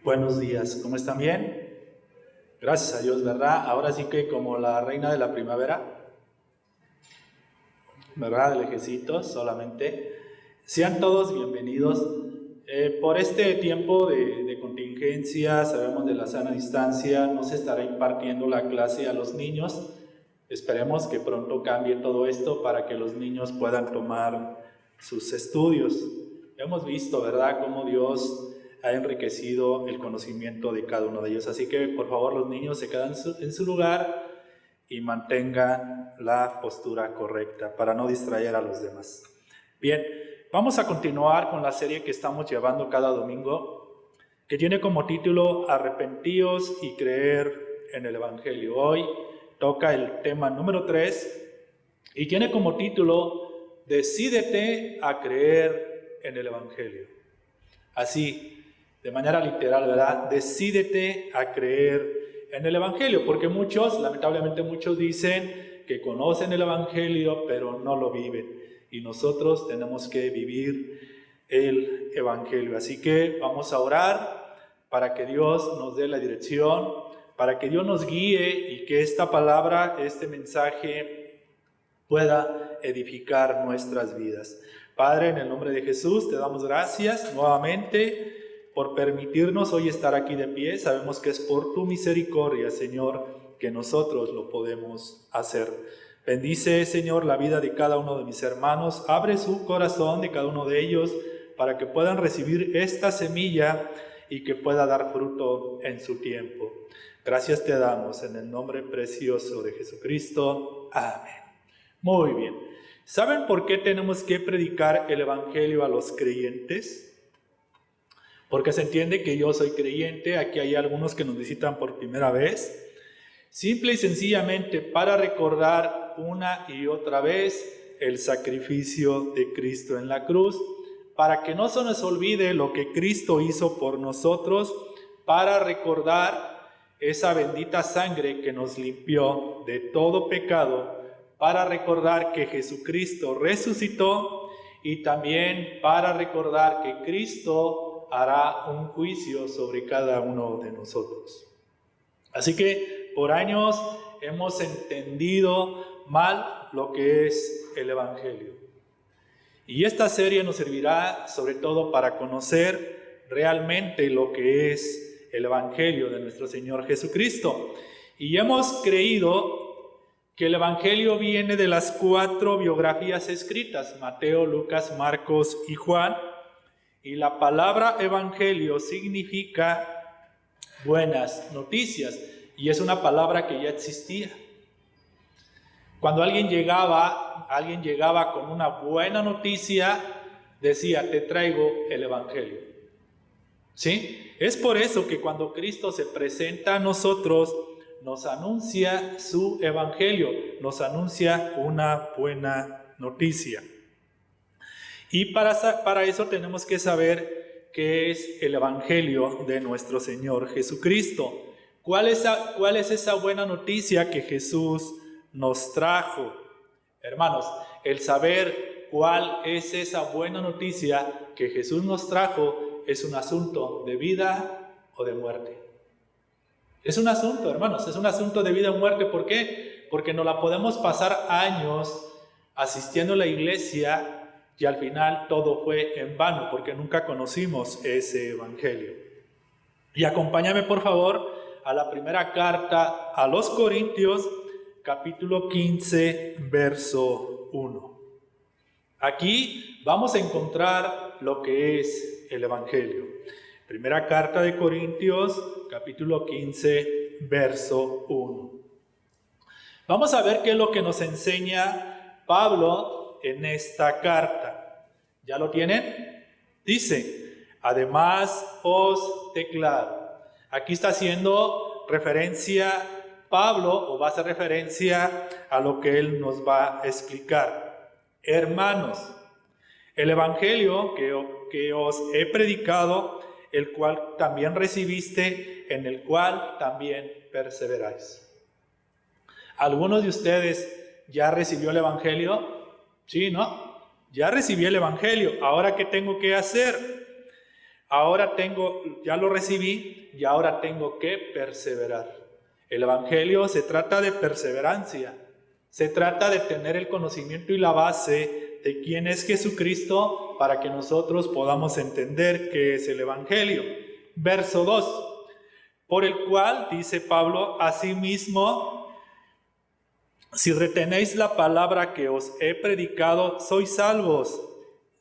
Buenos días, ¿cómo están? Bien? Gracias a Dios, ¿verdad? Ahora sí que como la reina de la primavera, ¿verdad? Del ejército solamente. Sean todos bienvenidos. Por este tiempo de contingencia, sabemos de la sana distancia, no se estará impartiendo la clase a los niños. Esperemos que pronto cambie todo esto para que los niños puedan tomar sus estudios. Hemos visto, ¿verdad?, cómo Dios ha enriquecido el conocimiento de cada uno de ellos. Así que, por favor, los niños se quedan en su lugar y mantengan la postura correcta para no distraer a los demás. Bien, vamos a continuar con la serie que estamos llevando cada domingo, que tiene como título Arrepentíos y creer en el Evangelio. Hoy toca el tema número 3 y tiene como título Decídete a creer en el Evangelio. Así, de manera literal, ¿verdad? Decídete a creer en el Evangelio, porque lamentablemente muchos dicen que conocen el Evangelio, pero no lo viven. Y nosotros tenemos que vivir el Evangelio. Así que vamos a orar para que Dios nos dé la dirección, para que Dios nos guíe y que esta palabra, este mensaje pueda edificar nuestras vidas. Padre, en el nombre de Jesús, te damos gracias nuevamente por permitirnos hoy estar aquí de pie. Sabemos que es por tu misericordia, Señor, que nosotros lo podemos hacer. Bendice, Señor, la vida de cada uno de mis hermanos. Abre su corazón de cada uno de ellos para que puedan recibir esta semilla y que pueda dar fruto en su tiempo. Gracias te damos en el nombre precioso de Jesucristo. Amén. Muy bien. ¿Saben por qué tenemos que predicar el Evangelio a los creyentes? Porque se entiende que yo soy creyente, aquí hay algunos que nos visitan por primera vez. Simple y sencillamente para recordar una y otra vez el sacrificio de Cristo en la cruz, para que no se nos olvide lo que Cristo hizo por nosotros, para recordar esa bendita sangre que nos limpió de todo pecado, para recordar que Jesucristo resucitó y también para recordar que Cristo hará un juicio sobre cada uno de nosotros. Así que por años hemos entendido mal lo que es el Evangelio. Y esta serie nos servirá sobre todo para conocer realmente lo que es el Evangelio de nuestro Señor Jesucristo. Y hemos creído que el Evangelio viene de las 4 biografías escritas, Mateo, Lucas, Marcos y Juan. Y la palabra Evangelio significa buenas noticias. Y es una palabra que ya existía. Cuando alguien llegaba con una buena noticia, decía, te traigo el Evangelio. ¿Sí? Es por eso que cuando Cristo se presenta a nosotros, nos anuncia su Evangelio, nos anuncia una buena noticia. Y para eso tenemos que saber qué es el Evangelio de nuestro Señor Jesucristo. ¿Cuál es esa buena noticia que Jesús nos trajo? Hermanos, el saber cuál es esa buena noticia que Jesús nos trajo es un asunto de vida o de muerte. Es un asunto, hermanos, es un asunto de vida o muerte. ¿Por qué? Porque nos la podemos pasar años asistiendo a la iglesia y al final todo fue en vano porque nunca conocimos ese Evangelio. Y acompáñame por favor a la primera carta a los Corintios, capítulo 15, verso 1. Aquí vamos a encontrar lo que es el Evangelio. Primera carta de Corintios, capítulo 15, verso 1. Vamos a ver qué es lo que nos enseña Pablo en esta carta. ¿Ya lo tienen? Dice, además os declaro. Aquí está haciendo referencia Pablo, o va a hacer referencia a lo que él nos va a explicar. Hermanos, el Evangelio que os he predicado, el cual también recibiste, en el cual también perseveráis. ¿Algunos de ustedes ya recibió el Evangelio? Sí, ¿no? Ya recibí el Evangelio. ¿Ahora qué tengo que hacer? ya lo recibí y ahora tengo que perseverar. El Evangelio se trata de perseverancia, se trata de tener el conocimiento y la base de quién es Jesucristo para que nosotros podamos entender qué es el Evangelio. Verso 2, por el cual, dice Pablo, asimismo, si retenéis la palabra que os he predicado, sois salvos.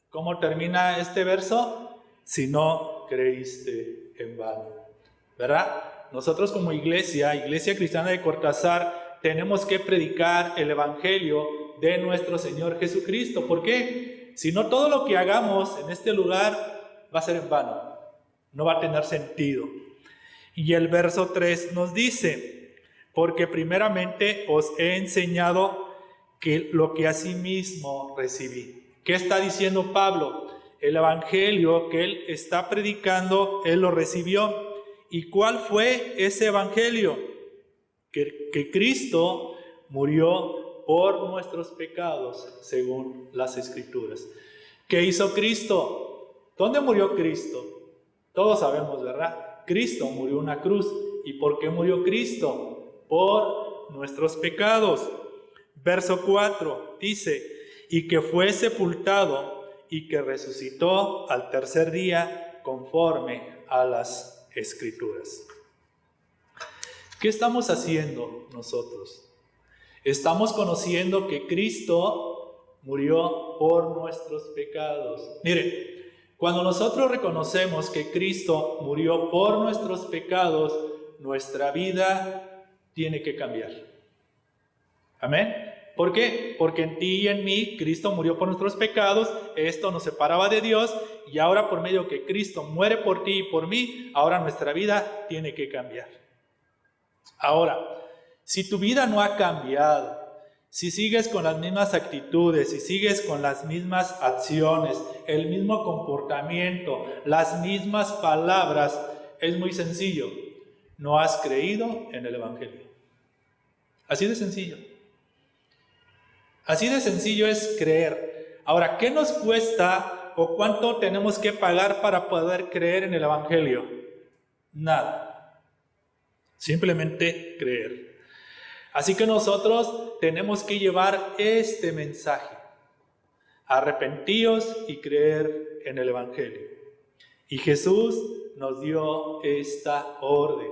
¿Cómo termina este verso? Si no creíste en vano, ¿verdad? Nosotros como Iglesia Cristiana de Cortázar, tenemos que predicar el Evangelio de nuestro Señor Jesucristo. ¿Por qué? Si no, todo lo que hagamos en este lugar va a ser en vano, no va a tener sentido. Y el verso 3 nos dice, porque primeramente os he enseñado que lo que asimismo recibí. ¿Qué está diciendo Pablo? El Evangelio que él está predicando, él lo recibió. ¿Y cuál fue ese Evangelio? Que Cristo murió por nuestros pecados, según las Escrituras. ¿Qué hizo Cristo? ¿Dónde murió Cristo? Todos sabemos, ¿verdad? Cristo murió en una cruz. ¿Y por qué murió Cristo? Por nuestros pecados. Verso 4 dice, y que fue sepultado y que resucitó al tercer día conforme a las Escrituras. ¿Qué estamos haciendo nosotros? Estamos conociendo que Cristo murió por nuestros pecados. Miren, cuando nosotros reconocemos que Cristo murió por nuestros pecados, nuestra vida tiene que cambiar. Amén. ¿Por qué? Porque en ti y en mí Cristo murió por nuestros pecados, esto nos separaba de Dios, y ahora por medio que Cristo muere por ti y por mí, ahora nuestra vida tiene que cambiar. Ahora, si tu vida no ha cambiado, si sigues con las mismas actitudes, si sigues con las mismas acciones, el mismo comportamiento, las mismas palabras, es muy sencillo, no has creído en el Evangelio. Así de sencillo. Así de sencillo es creer. Ahora, ¿qué nos cuesta o cuánto tenemos que pagar para poder creer en el Evangelio? Nada. Simplemente creer. Así que nosotros tenemos que llevar este mensaje. Arrepentíos y creer en el Evangelio. Y Jesús nos dio esta orden.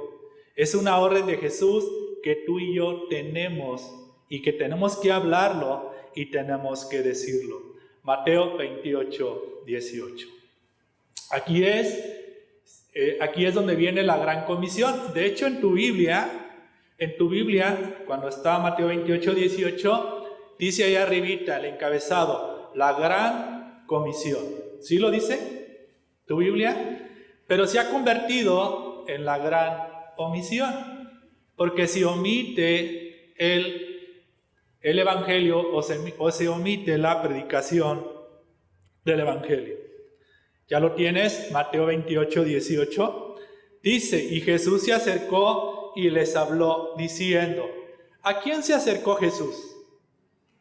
Es una orden de Jesús que tú y yo tenemos y que tenemos que hablarlo y tenemos que decirlo. Mateo 28, 18. Aquí es donde viene la gran comisión. De hecho, en tu Biblia, cuando está Mateo 28, 18, dice ahí arribita, el encabezado, la gran comisión. ¿Sí lo dice tu Biblia? Pero se ha convertido en la gran omisión, porque si omite el Evangelio o se omite la predicación del Evangelio. ¿Ya lo tienes? Mateo 28, 18. Dice, y Jesús se acercó y les habló diciendo. ¿A quién se acercó Jesús?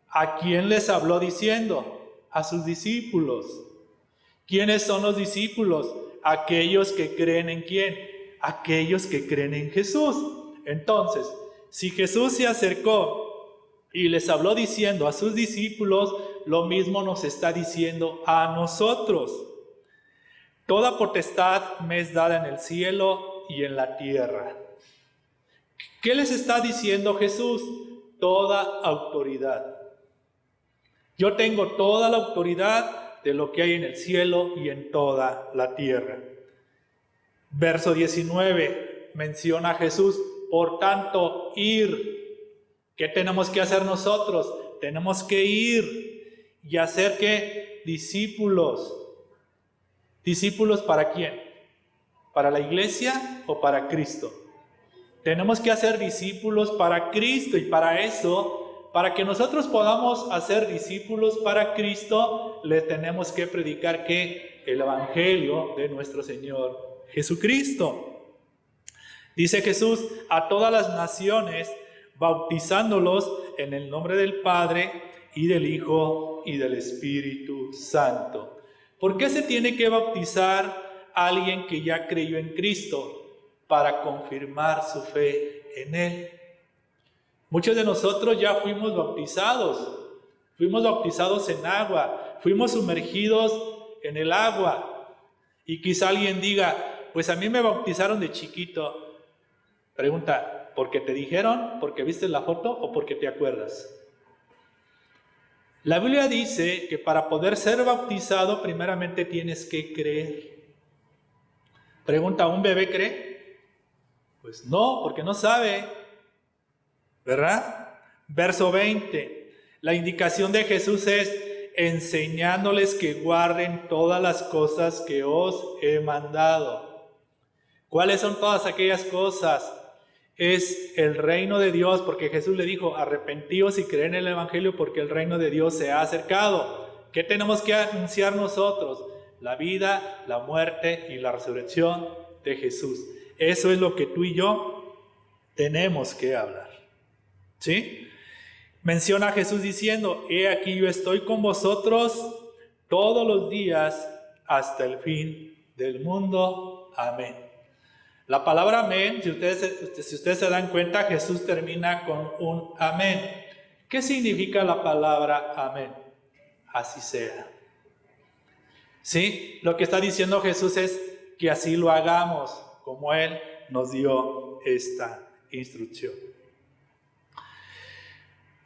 ¿A quién les habló diciendo? A sus discípulos. ¿Quiénes son los discípulos? Aquellos que creen en ¿quién? Aquellos que creen en Jesús. Entonces, si Jesús se acercó y les habló diciendo a sus discípulos, lo mismo nos está diciendo a nosotros. Toda potestad me es dada en el cielo y en la tierra. ¿Qué les está diciendo Jesús? Toda autoridad. Yo tengo toda la autoridad de lo que hay en el cielo y en toda la tierra. Verso 19 menciona a Jesús, por tanto, ir. ¿Qué tenemos que hacer nosotros? Tenemos que ir y hacer ¿qué? Discípulos. ¿Discípulos para quién? ¿Para la iglesia o para Cristo? Tenemos que hacer discípulos para Cristo, y para eso, para que nosotros podamos hacer discípulos para Cristo, le tenemos que predicar ¿qué? El Evangelio de nuestro Señor Jesucristo. Dice Jesús, a todas las naciones, bautizándolos en el nombre del Padre y del Hijo y del Espíritu Santo. ¿Por qué se tiene que bautizar alguien que ya creyó en Cristo para confirmar su fe en Él. Muchos de nosotros ya fuimos bautizados en agua, fuimos sumergidos en el agua. Y quizá alguien diga, pues a mí me bautizaron de chiquito. Pregunta, ¿por qué te dijeron? ¿Porque viste la foto o porque te acuerdas? La Biblia dice que para poder ser bautizado primeramente tienes que creer. Pregunta, ¿un bebé cree? Pues no, porque no sabe, ¿verdad? Verso 20, la indicación de Jesús es enseñándoles que guarden todas las cosas que os he mandado. ¿Cuáles son todas aquellas cosas? Es el reino de Dios, porque Jesús le dijo, arrepentíos y creed en el Evangelio porque el reino de Dios se ha acercado. ¿Qué tenemos que anunciar nosotros? La vida, la muerte y la resurrección de Jesús. Eso es lo que tú y yo tenemos que hablar. ¿Sí? Menciona a Jesús diciendo, he aquí yo estoy con vosotros todos los días hasta el fin del mundo. Amén. La palabra amén, si ustedes se dan cuenta, Jesús termina con un amén. ¿Qué significa la palabra amén? Así sea. ¿Sí? Lo que está diciendo Jesús es que así lo hagamos, como Él nos dio esta instrucción.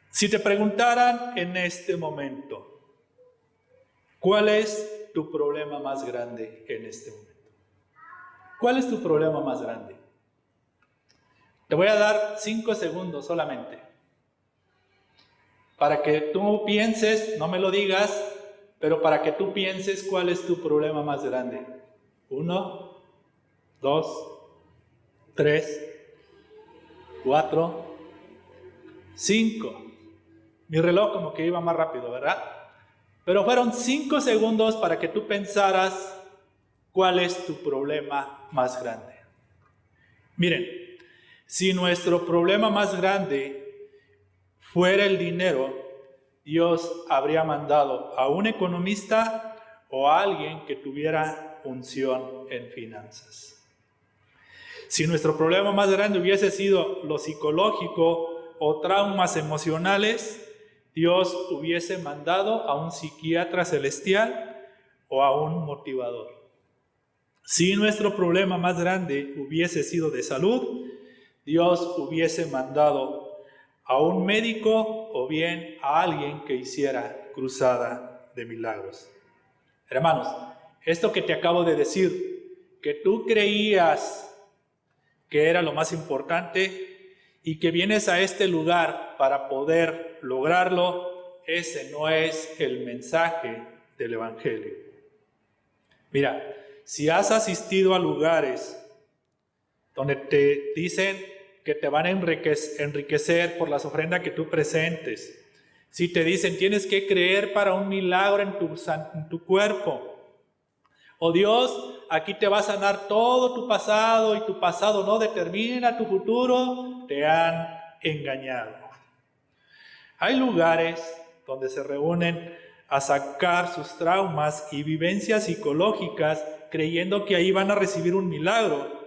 Si te preguntaran en este momento, ¿cuál es tu problema más grande en este momento? ¿Cuál es tu problema más grande? Te voy a dar 5 segundos solamente para que tú pienses, no me lo digas, pero para que tú pienses cuál es tu problema más grande. 1, 2, 3, 4, 5. Mi reloj como que iba más rápido, ¿verdad? Pero fueron 5 segundos para que tú pensaras cuál es tu problema más grande. Miren, si nuestro problema más grande fuera el dinero, Dios habría mandado a un economista o a alguien que tuviera unción en finanzas. Si nuestro problema más grande hubiese sido lo psicológico o traumas emocionales, Dios hubiese mandado a un psiquiatra celestial o a un motivador. Si nuestro problema más grande hubiese sido de salud, Dios hubiese mandado a un médico o bien a alguien que hiciera cruzada de milagros. Hermanos, esto que te acabo de decir, que tú creías que era lo más importante y que vienes a este lugar para poder lograrlo, ese no es el mensaje del Evangelio. Mira, si has asistido a lugares donde te dicen que te van a enriquecer por las ofrendas que tú presentes, si te dicen tienes que creer para un milagro en tu cuerpo, o Dios aquí te va a sanar todo tu pasado y tu pasado no determina tu futuro, te han engañado. Hay lugares donde se reúnen a sacar sus traumas y vivencias psicológicas creyendo que ahí van a recibir un milagro.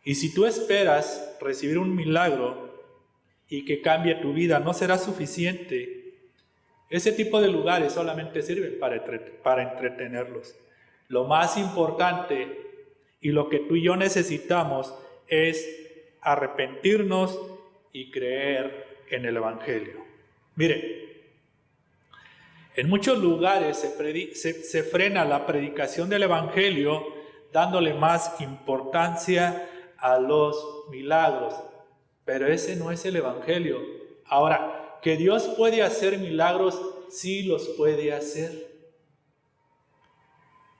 Y si tú esperas recibir un milagro y que cambie tu vida, no será suficiente. Ese tipo de lugares solamente sirven para entretenerlos. Lo más importante y lo que tú y yo necesitamos es arrepentirnos y creer en el Evangelio. Mire, en muchos lugares se frena la predicación del Evangelio dándole más importancia a los milagros, pero ese no es el Evangelio. Ahora, que Dios puede hacer milagros, sí los puede hacer.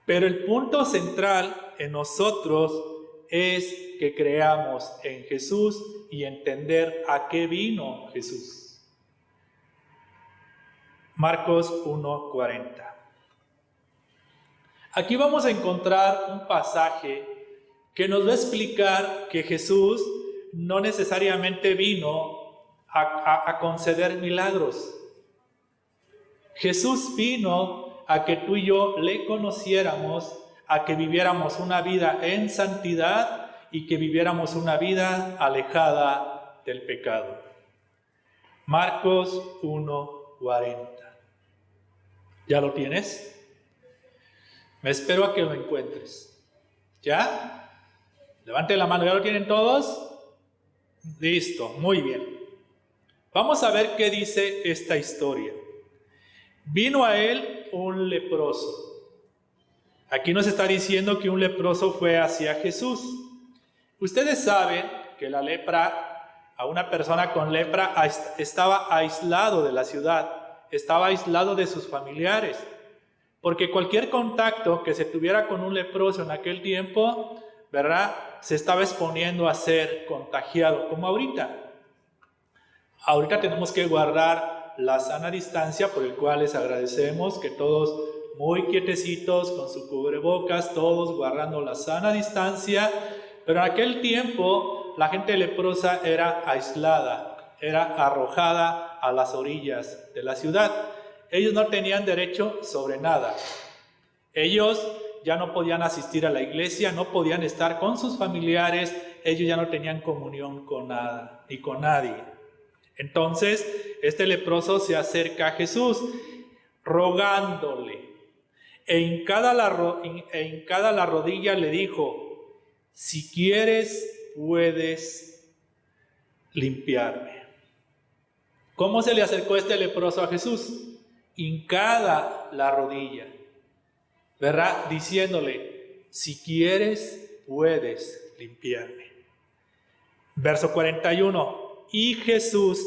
Pero el punto central en nosotros es que creamos en Jesús y entender a qué vino Jesús. Marcos 1:40. Aquí vamos a encontrar un pasaje que nos va a explicar que Jesús no necesariamente vino a conceder milagros. Jesús vino a que tú y yo le conociéramos, a que viviéramos una vida en santidad y que viviéramos una vida alejada del pecado. Marcos 1:40. ¿Ya lo tienes? Me espero a que lo encuentres. ¿Ya? Levante la mano. ¿Ya lo tienen todos? Listo, muy bien. Vamos a ver qué dice esta historia. Vino a él un leproso. Aquí nos está diciendo que un leproso fue hacia Jesús. Ustedes saben que la lepra, a una persona con lepra estaba aislado de la ciudad, estaba aislado de sus familiares, porque cualquier contacto que se tuviera con un leproso en aquel tiempo, ¿verdad?, se estaba exponiendo a ser contagiado, como ahorita. Ahorita tenemos que guardar la sana distancia, por el cual les agradecemos que todos muy quietecitos, con su cubrebocas, todos guardando la sana distancia. Pero en aquel tiempo la gente leprosa era aislada, era arrojada a las orillas de la ciudad. Ellos no tenían derecho sobre nada. Ellos ya no podían asistir a la iglesia, no podían estar con sus familiares, ellos ya no tenían comunión con nada y con nadie. Entonces, este leproso se acerca a Jesús, rogándole. Hincada la rodilla le dijo: si quieres, puedes limpiarme. ¿Cómo se le acercó este leproso a Jesús? Hincada la rodilla, ¿verdad? Diciéndole: si quieres, puedes limpiarme. Verso 41. Y Jesús,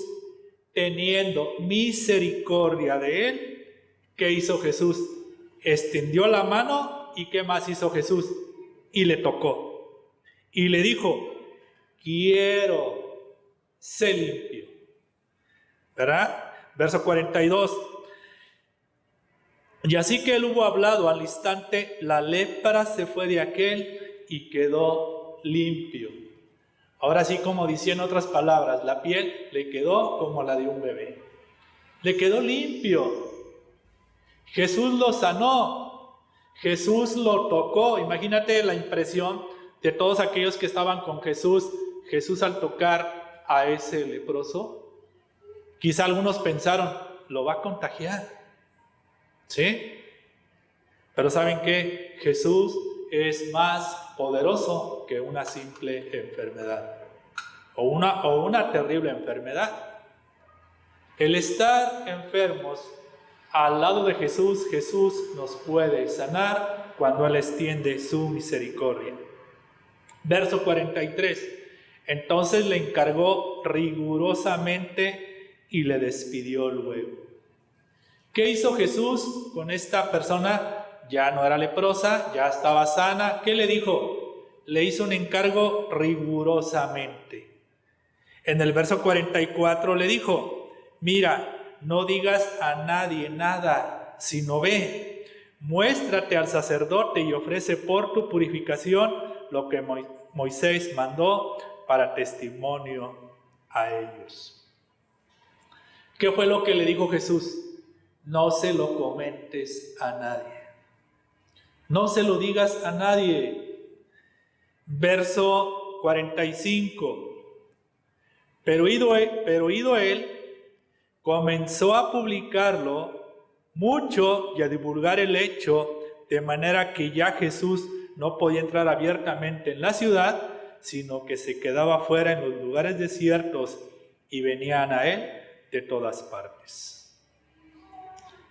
teniendo misericordia de él, ¿qué hizo Jesús? Extendió la mano, y ¿qué más hizo Jesús? Y le tocó. Y le dijo: quiero, sé limpio. ¿Verdad? Verso 42. Y así que él hubo hablado, al instante la lepra se fue de aquel y quedó limpio. Ahora sí, como decía en otras palabras, la piel le quedó como la de un bebé. Le quedó limpio. Jesús lo sanó. Jesús lo tocó. Imagínate la impresión de todos aquellos que estaban con Jesús. Jesús al tocar a ese leproso, quizá algunos pensaron: lo va a contagiar. ¿Sí? Pero ¿saben qué? Jesús es más poderoso que una simple enfermedad o una terrible enfermedad. El estar enfermos al lado de Jesús, Jesús nos puede sanar cuando Él extiende su misericordia. Verso 43. Entonces le encargó rigurosamente y le despidió luego. ¿Qué hizo Jesús con esta persona? Ya no era leprosa, ya estaba sana. ¿Qué le dijo? Le hizo un encargo rigurosamente. En el verso 44 le dijo: mira, no digas a nadie nada, sino ve, muéstrate al sacerdote y ofrece por tu purificación lo que Moisés mandó para testimonio a ellos. ¿Qué fue lo que le dijo Jesús? No se lo comentes a nadie. No se lo digas a nadie. Verso 45. Pero oído él, comenzó a publicarlo mucho y a divulgar el hecho, de manera que ya Jesús no podía entrar abiertamente en la ciudad, sino que se quedaba fuera en los lugares desiertos y venían a él de todas partes.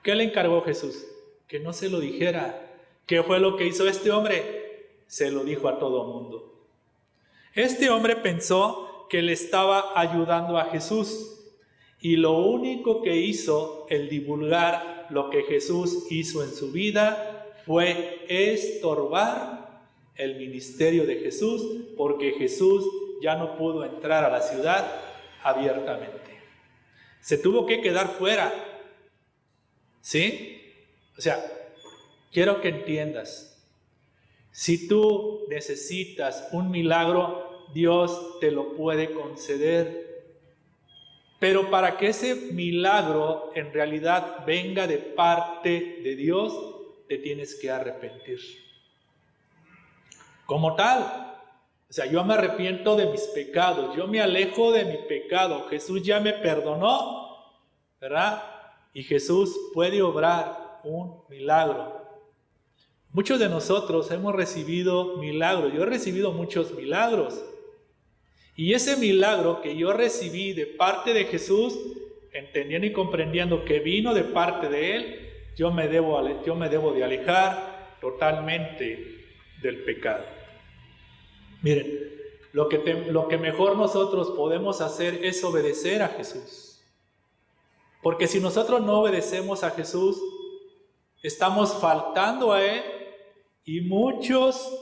¿Qué le encargó Jesús? Que no se lo dijera. ¿Qué fue lo que hizo este hombre? Se lo dijo a todo mundo. Este hombre pensó que le estaba ayudando a Jesús, y lo único que hizo el divulgar lo que Jesús hizo en su vida fue estorbar el ministerio de Jesús, porque Jesús ya no pudo entrar a la ciudad abiertamente. Se tuvo que quedar fuera. ¿Sí? O sea, quiero que entiendas, si tú necesitas un milagro, Dios te lo puede conceder. Pero para que ese milagro en realidad venga de parte de Dios, te tienes que arrepentir. como tal. O sea, yo me arrepiento de mis pecados, yo me alejo de mi pecado. Jesús ya me perdonó, ¿verdad? Y Jesús puede obrar un milagro. Muchos de nosotros hemos recibido milagros. Yo he recibido muchos milagros. Y ese milagro que yo recibí de parte de Jesús, entendiendo y comprendiendo que vino de parte de Él, yo me debo de alejar totalmente del pecado. Miren, lo que mejor nosotros podemos hacer es obedecer a Jesús. Porque si nosotros no obedecemos a Jesús, estamos faltando a Él y muchos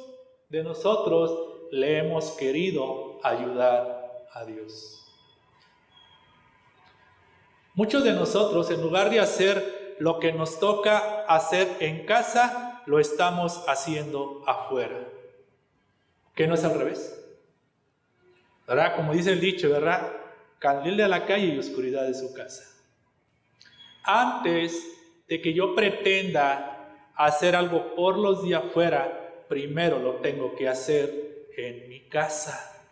de nosotros le hemos querido ayudar a Dios. Muchos de nosotros, en lugar de hacer lo que nos toca hacer en casa, lo estamos haciendo afuera. ¿Qué no es al revés? ¿Verdad? Como dice el dicho, ¿verdad? Candil de la calle y oscuridad de su casa. Antes de que yo pretenda hacer algo por los de afuera, primero lo tengo que hacer en mi casa.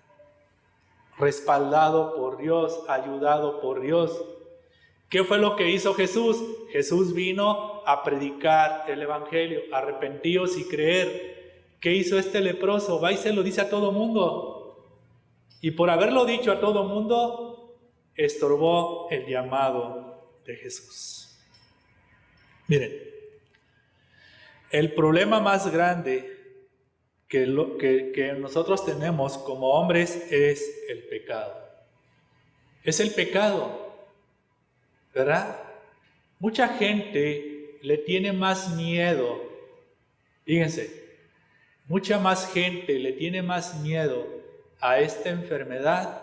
Respaldado por Dios, ayudado por Dios. ¿Qué fue lo que hizo Jesús? Jesús vino a predicar el evangelio, arrepentíos y creer. ¿Qué hizo este leproso? Va y se lo dice a todo mundo. Y por haberlo dicho a todo mundo, estorbó el llamado de Jesús. Miren, el problema más grande que nosotros tenemos como hombres es el pecado. Es el pecado, ¿verdad? Mucha gente le tiene más miedo, fíjense, mucha más gente le tiene más miedo a esta enfermedad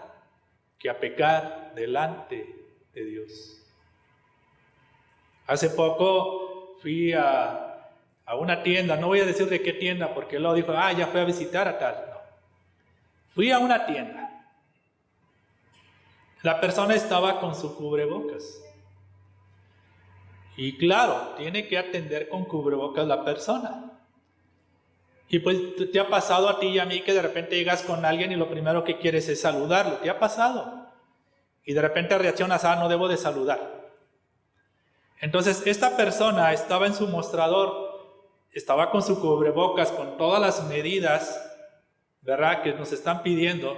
que a pecar delante de Dios. Hace poco fui a una tienda, no voy a decir de qué tienda porque luego dijo, ya fui a visitar a tal. No. Fui a una tienda. La persona estaba con su cubrebocas. Y claro, tiene que atender con cubrebocas la persona. Y pues te ha pasado a ti y a mí que de repente llegas con alguien y lo primero que quieres es saludarlo. ¿Te ha pasado? Y de repente reaccionas, no debo de saludar. Entonces esta persona estaba en su mostrador, estaba con su cubrebocas, con todas las medidas, ¿verdad?, que nos están pidiendo.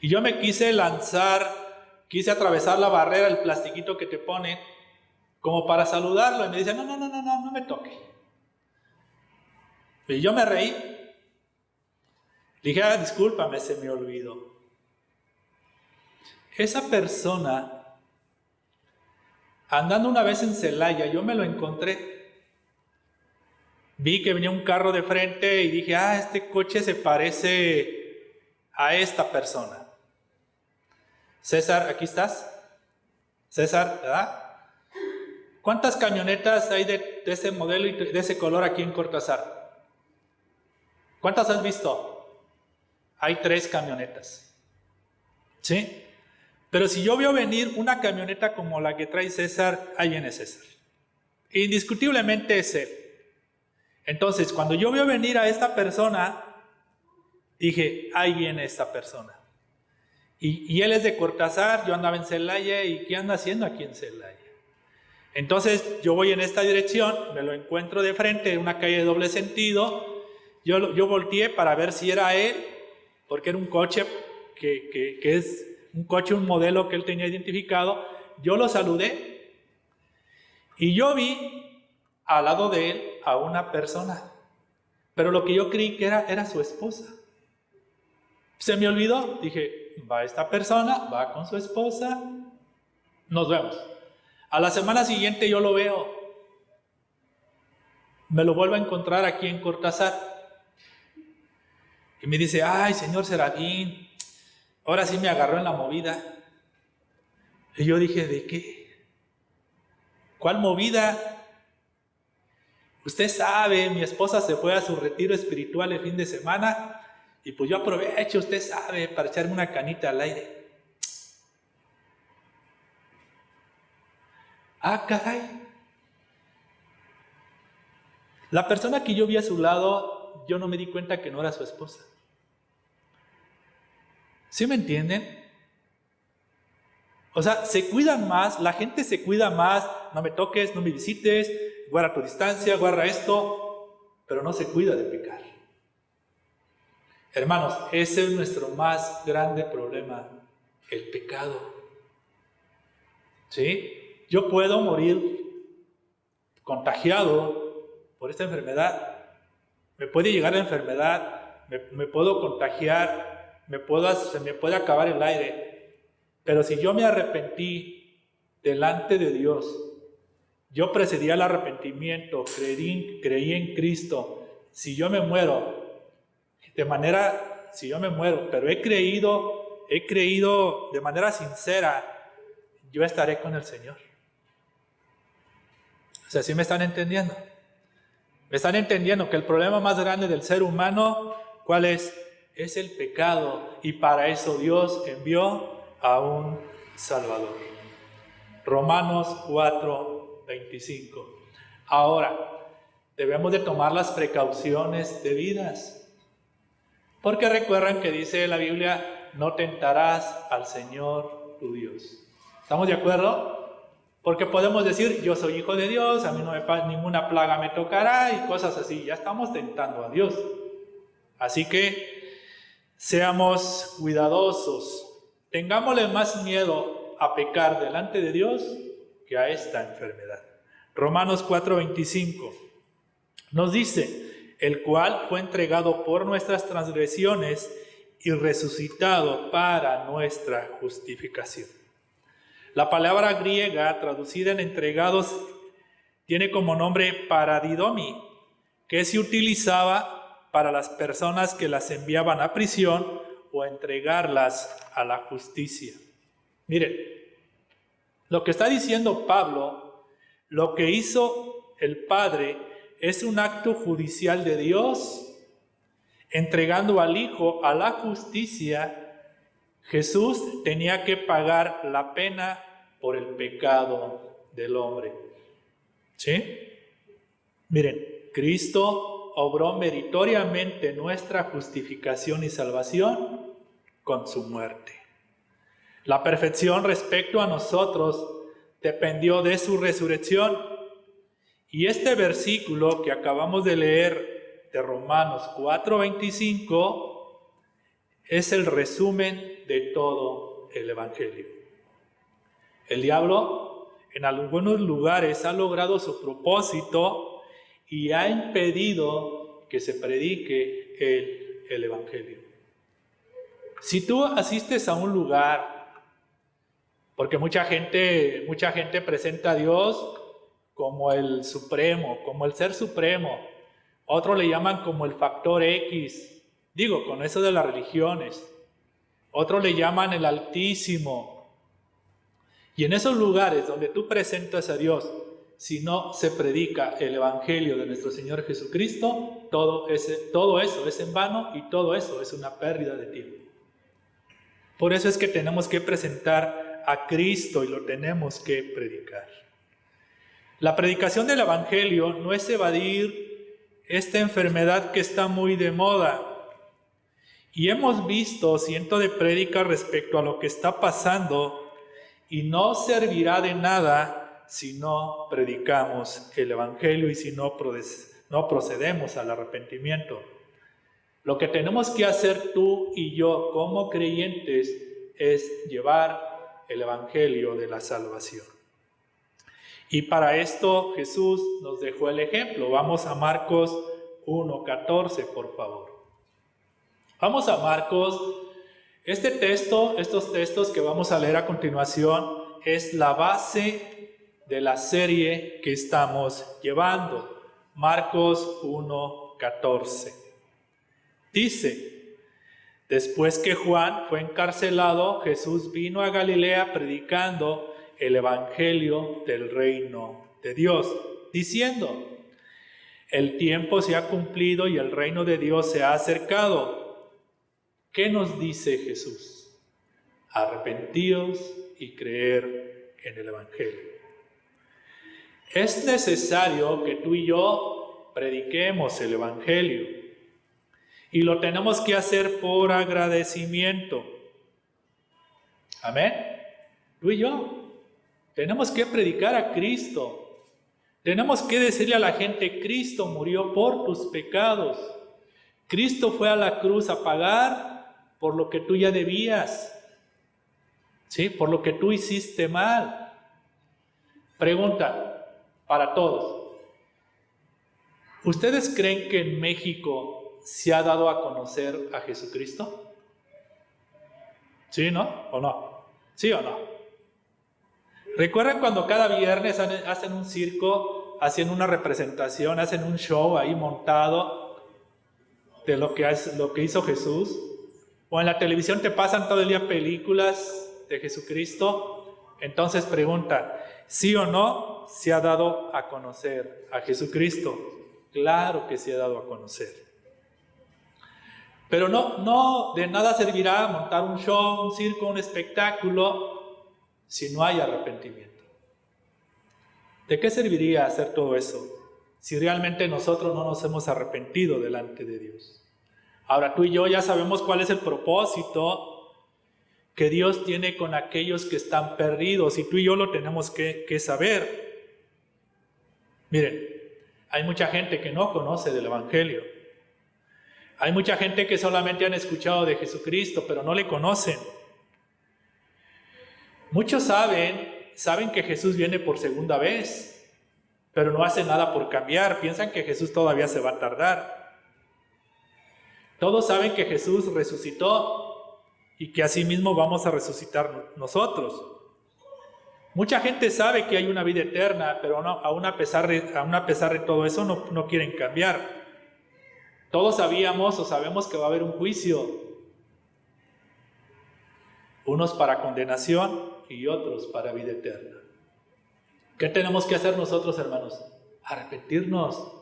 Y yo me quise quise atravesar la barrera, el plastiquito que te ponen, como para saludarlo. Y me dice, no me toque. Y yo me reí. Le dije, discúlpame, se me olvidó. Esa persona, andando una vez en Celaya, yo me lo encontré. Vi que venía un carro de frente y dije, este coche se parece a esta persona. César, ¿aquí estás? César, ¿verdad? ¿Cuántas camionetas hay de ese modelo y de ese color aquí en Cortázar? ¿Cuántas has visto? Hay 3 camionetas. ¿Sí? Pero si yo veo venir una camioneta como la que trae César, ahí viene César. Indiscutiblemente es él. Entonces, cuando yo veo venir a esta persona, dije, ahí viene esta persona. Y él es de Cortázar, yo andaba en Celaya, ¿y qué anda haciendo aquí en Celaya? Entonces, yo voy en esta dirección, me lo encuentro de frente, en una calle de doble sentido. Yo volteé para ver si era él, porque era un coche que es un modelo que él tenía identificado. Yo lo saludé y yo vi al lado de él a una persona, pero lo que yo creí que era su esposa. Se me olvidó, dije, va esta persona, va con su esposa, nos vemos. A la semana siguiente yo lo veo, me lo vuelvo a encontrar aquí en Cortázar. Y me dice, señor Serafín, ahora sí me agarró en la movida. Y yo dije, ¿de qué? ¿Cuál movida? Usted sabe, mi esposa se fue a su retiro espiritual el fin de semana y pues yo aprovecho, usted sabe, para echarme una canita al aire. Caray. La persona que yo vi a su lado yo no me di cuenta que no era su esposa. ¿Sí me entienden? O sea, se cuidan más, la gente se cuida más, no me toques, no me visites, guarda tu distancia, guarda esto, pero no se cuida de pecar. Hermanos, ese es nuestro más grande problema, el pecado. ¿Sí? Yo puedo morir contagiado por esta enfermedad, me puede llegar la enfermedad, me puedo contagiar, se me puede acabar el aire, pero si yo me arrepentí delante de Dios, yo precedí al arrepentimiento, creí en Cristo, si yo me muero, pero he creído de manera sincera, yo estaré con el Señor. O sea, ¿sí me están entendiendo? ¿Me están entendiendo que el problema más grande del ser humano, cuál es? Es el pecado, y para eso Dios envió a un Salvador. Romanos 4:25. Ahora, debemos de tomar las precauciones debidas. Porque recuerdan que dice la Biblia, no tentarás al Señor tu Dios. ¿Estamos de acuerdo? Porque podemos decir, yo soy hijo de Dios, a mí ninguna plaga me tocará y cosas así. Ya estamos tentando a Dios. Así que seamos cuidadosos. Tengámosle más miedo a pecar delante de Dios que a esta enfermedad. Romanos 4:25 nos dice, el cual fue entregado por nuestras transgresiones y resucitado para nuestra justificación. La palabra griega traducida en entregados tiene como nombre paradidomi, que se utilizaba para las personas que las enviaban a prisión o entregarlas a la justicia. Miren, lo que está diciendo Pablo, lo que hizo el Padre es un acto judicial de Dios, entregando al Hijo a la justicia. Jesús tenía que pagar la pena por el pecado del hombre. ¿Sí? Miren, Cristo obró meritoriamente nuestra justificación y salvación con su muerte. La perfección respecto a nosotros dependió de su resurrección. Y este versículo que acabamos de leer de Romanos 4:25 es el resumen de todo el Evangelio. El diablo en algunos lugares ha logrado su propósito y ha impedido que se predique el Evangelio. Si tú asistes a un lugar, porque mucha gente presenta a Dios como el supremo, como el ser supremo, otros le llaman como el factor X, con eso de las religiones, otros le llaman el Altísimo. Y en esos lugares donde tú presentas a Dios, si no se predica el Evangelio de nuestro Señor Jesucristo, todo eso es en vano y todo eso es una pérdida de tiempo. Por eso es que tenemos que presentar a Cristo y lo tenemos que predicar. La predicación del Evangelio no es evadir esta enfermedad que está muy de moda. Y hemos visto cientos de prédicas respecto a lo que está pasando y no servirá de nada si no predicamos el Evangelio y si no procedemos al arrepentimiento. Lo que tenemos que hacer tú y yo como creyentes es llevar el Evangelio de la salvación. Y para esto Jesús nos dejó el ejemplo. Vamos a Marcos 1:14, por favor. Vamos a Marcos. Estos textos que vamos a leer a continuación es la base de la serie que estamos llevando. Marcos 1:14. Dice, después que Juan fue encarcelado, Jesús vino a Galilea predicando el evangelio del reino de Dios, diciendo, el tiempo se ha cumplido y el reino de Dios se ha acercado. ¿Qué nos dice Jesús? Arrepentíos y creer en el evangelio. Es necesario que tú y yo prediquemos el evangelio. Y lo tenemos que hacer por agradecimiento. Amén. Tú y yo tenemos que predicar a Cristo. Tenemos que decirle a la gente: Cristo murió por tus pecados. Cristo fue a la cruz a pagar por lo que tú ya debías. ¿Sí? Por lo que tú hiciste mal. Pregunta para todos. ¿Ustedes creen que en México se ha dado a conocer a Jesucristo? ¿Sí, no? ¿O no? ¿Sí o no? ¿Recuerdan cuando cada viernes hacen un circo, hacen una representación, hacen un show ahí montado de lo que hizo Jesús? O en la televisión te pasan todo el día películas de Jesucristo. Entonces pregunta, ¿sí o no se ha dado a conocer a Jesucristo? Claro que se ha dado a conocer. Pero no de nada servirá montar un show, un circo, un espectáculo si no hay arrepentimiento. ¿De qué serviría hacer todo eso si realmente nosotros no nos hemos arrepentido delante de Dios? Ahora tú y yo ya sabemos cuál es el propósito que Dios tiene con aquellos que están perdidos, y tú y yo lo tenemos que saber. Miren, hay mucha gente que no conoce del Evangelio. Hay mucha gente que solamente han escuchado de Jesucristo, pero no le conocen. Muchos saben que Jesús viene por segunda vez, pero no hacen nada por cambiar. Piensan que Jesús todavía se va a tardar. Todos saben que Jesús resucitó y que asimismo vamos a resucitar nosotros. Mucha gente sabe que hay una vida eterna, pero aún a pesar de todo eso no quieren cambiar. Todos sabíamos o sabemos que va a haber un juicio, unos para condenación y otros para vida eterna. ¿Qué tenemos que hacer nosotros, hermanos? Arrepentirnos.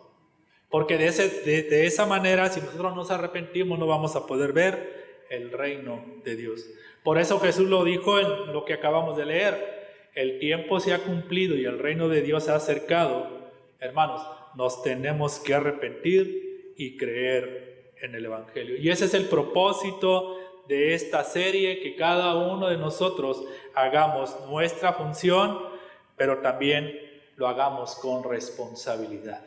Porque de esa manera, si nosotros nos arrepentimos, no vamos a poder ver el reino de Dios. Por eso Jesús lo dijo en lo que acabamos de leer: el tiempo se ha cumplido y el reino de Dios se ha acercado. Hermanos, nos tenemos que arrepentir y creer en el Evangelio. Y ese es el propósito de esta serie, que cada uno de nosotros hagamos nuestra función, pero también lo hagamos con responsabilidad.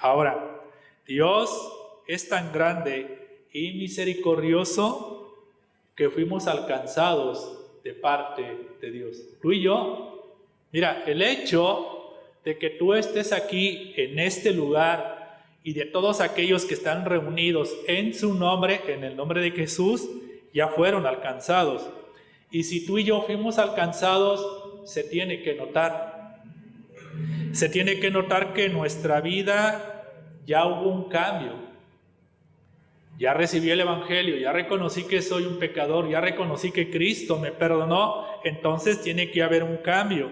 Ahora, Dios es tan grande y misericordioso que fuimos alcanzados de parte de Dios. Tú y yo, mira, el hecho de que tú estés aquí en este lugar y de todos aquellos que están reunidos en su nombre, en el nombre de Jesús, ya fueron alcanzados. Y si tú y yo fuimos alcanzados, se tiene que notar. Se tiene que notar que en nuestra vida ya hubo un cambio. Ya recibí el Evangelio, ya reconocí que soy un pecador, ya reconocí que Cristo me perdonó, entonces tiene que haber un cambio.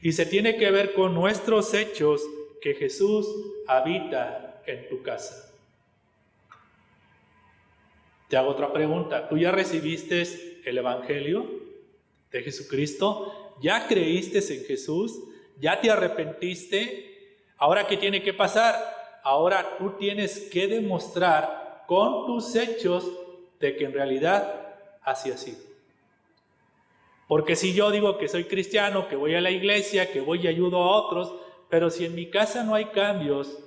Y se tiene que ver con nuestros hechos que Jesús habita en tu casa. Te hago otra pregunta. ¿Tú ya recibiste el Evangelio de Jesucristo? ¿Ya creíste en Jesús? ¿Ya te arrepentiste? ¿Ahora qué tiene que pasar? Ahora tú tienes que demostrar con tus hechos de que en realidad así ha sido. Porque si yo digo que soy cristiano, que voy a la iglesia, que voy y ayudo a otros, pero si en mi casa no hay cambios,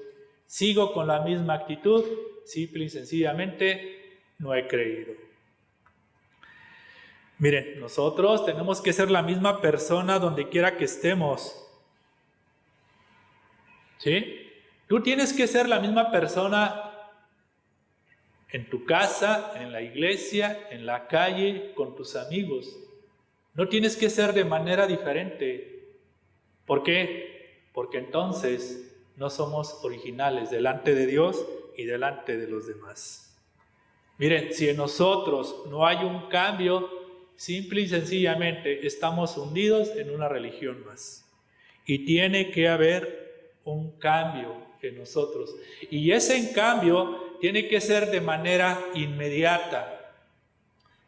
sigo con la misma actitud, simple y sencillamente no he creído. Miren, nosotros tenemos que ser la misma persona donde quiera que estemos. ¿Sí? Tú tienes que ser la misma persona en tu casa, en la iglesia, en la calle, con tus amigos. No tienes que ser de manera diferente. ¿Por qué? Porque entonces no somos originales delante de Dios y delante de los demás. Miren, si en nosotros no hay un cambio, simple y sencillamente estamos hundidos en una religión más. Y tiene que haber un cambio en nosotros. Y ese cambio tiene que ser de manera inmediata.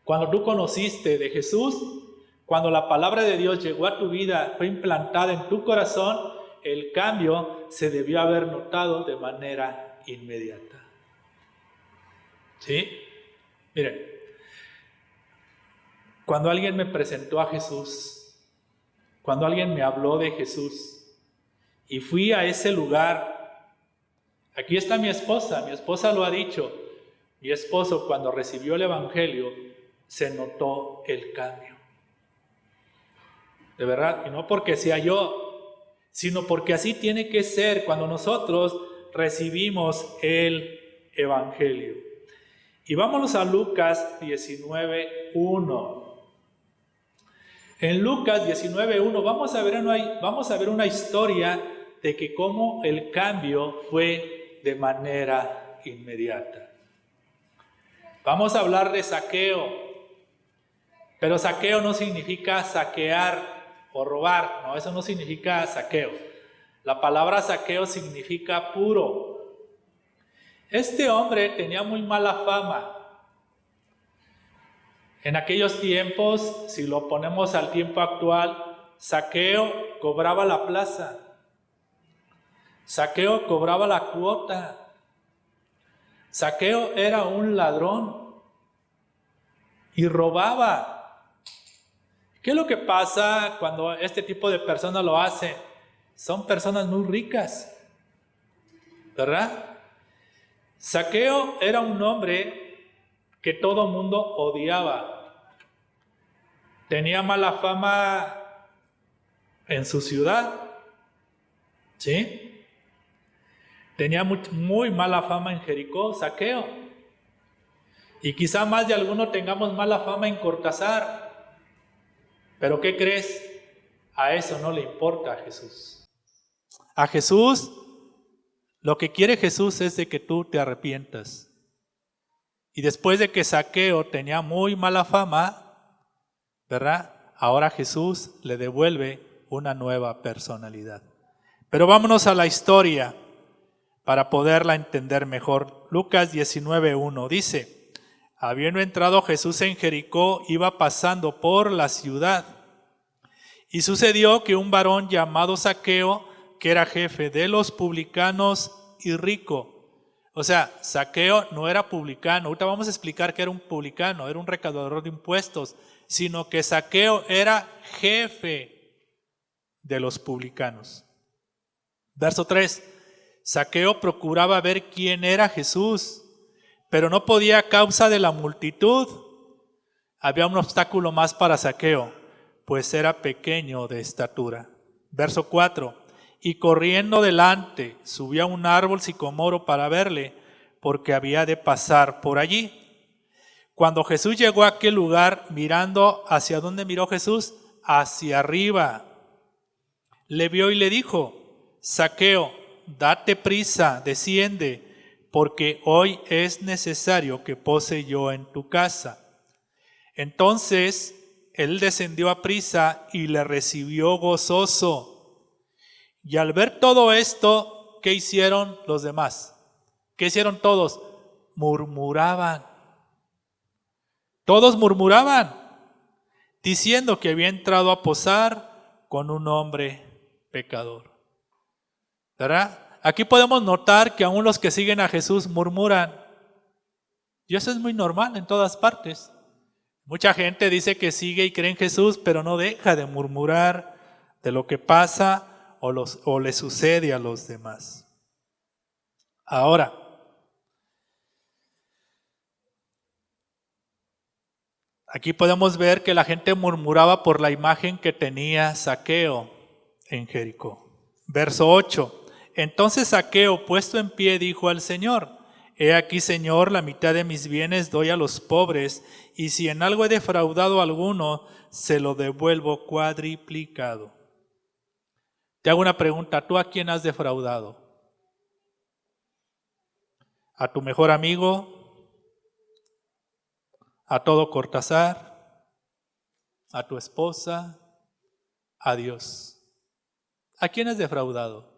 Cuando tú conociste de Jesús, cuando la palabra de Dios llegó a tu vida, fue implantada en tu corazón, el cambio se debió haber notado de manera inmediata. ¿Sí? Miren, cuando alguien me presentó a Jesús, cuando alguien me habló de Jesús y fui a ese lugar, aquí está mi esposa lo ha dicho, mi esposo cuando recibió el Evangelio se notó el cambio. De verdad, y no porque sea yo, sino porque así tiene que ser cuando nosotros recibimos el Evangelio. Y vámonos a Lucas 19:1. En Lucas 19:1 vamos a ver una historia de que cómo el cambio fue de manera inmediata. Vamos a hablar de saqueo, pero saqueo no significa saquear o robar, no, eso no significa saqueo. La palabra saqueo significa puro. Este hombre tenía muy mala fama. En aquellos tiempos, si lo ponemos al tiempo actual, saqueo cobraba la plaza, saqueo cobraba la cuota, saqueo era un ladrón y robaba. ¿Qué es lo que pasa cuando este tipo de personas lo hacen? Son personas muy ricas, ¿verdad? Saqueo era un hombre que todo mundo odiaba. Tenía mala fama en su ciudad, ¿sí? Tenía muy mala fama en Jericó, saqueo. Y quizá más de alguno tengamos mala fama en Cortázar. Pero ¿qué crees? A eso no le importa a Jesús. A Jesús, lo que quiere Jesús es de que tú te arrepientas. Y después de que Saqueo tenía muy mala fama, ¿verdad? Ahora Jesús le devuelve una nueva personalidad. Pero vámonos a la historia para poderla entender mejor. Lucas 19:1 dice: habiendo entrado Jesús en Jericó, iba pasando por la ciudad. Y sucedió que un varón llamado Saqueo, que era jefe de los publicanos y rico. O sea, Saqueo no era publicano. Ahorita vamos a explicar que era un publicano, era un recaudador de impuestos, sino que Saqueo era jefe de los publicanos. Verso 3. Saqueo procuraba ver quién era Jesús, pero no podía a causa de la multitud. Había un obstáculo más para Saqueo, pues era pequeño de estatura. Verso 4. Y corriendo delante, subió a un árbol sicomoro para verle, porque había de pasar por allí. Cuando Jesús llegó a aquel lugar, mirando, ¿hacia dónde miró Jesús? Hacia arriba. Le vio y le dijo: Saqueo, date prisa, desciende, porque hoy es necesario que pose yo en tu casa. Entonces él descendió a prisa y le recibió gozoso. Y al ver todo esto, ¿qué hicieron los demás? ¿Qué hicieron todos? Murmuraban. Todos murmuraban, diciendo que había entrado a posar con un hombre pecador. ¿Verdad? Aquí podemos notar que aún los que siguen a Jesús murmuran. Y eso es muy normal en todas partes. Mucha gente dice que sigue y cree en Jesús, pero no deja de murmurar de lo que pasa o le sucede a los demás. Ahora, aquí podemos ver que la gente murmuraba por la imagen que tenía Saqueo en Jericó. Verso 8. Entonces Saqueo, puesto en pie, dijo al Señor: He aquí, Señor, la mitad de mis bienes doy a los pobres, y si en algo he defraudado a alguno, se lo devuelvo cuadriplicado. Te hago una pregunta: ¿tú a quién has defraudado? ¿A tu mejor amigo? ¿A todo Cortázar? ¿A tu esposa? ¿A Dios? ¿A quién has defraudado?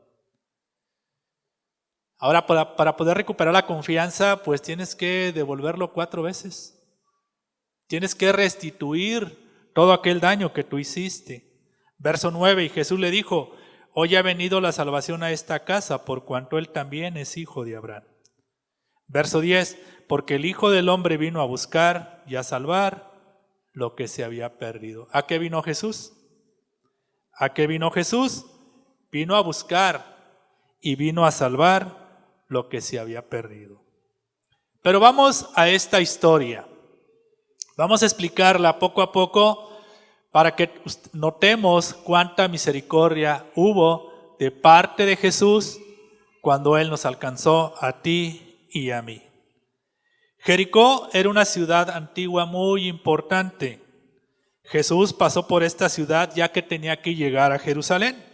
Ahora, para poder recuperar la confianza, pues tienes que devolverlo 4 veces. Tienes que restituir todo aquel daño que tú hiciste. Verso 9, y Jesús le dijo: Hoy ha venido la salvación a esta casa, por cuanto él también es hijo de Abraham. Verso 10, porque el Hijo del Hombre vino a buscar y a salvar lo que se había perdido. ¿A qué vino Jesús? ¿A qué vino Jesús? Vino a buscar y vino a salvar lo que se había perdido. Pero vamos a esta historia. Vamos a explicarla poco a poco para que notemos cuánta misericordia hubo de parte de Jesús cuando Él nos alcanzó a ti y a mí. Jericó era una ciudad antigua muy importante. Jesús pasó por esta ciudad ya que tenía que llegar a Jerusalén.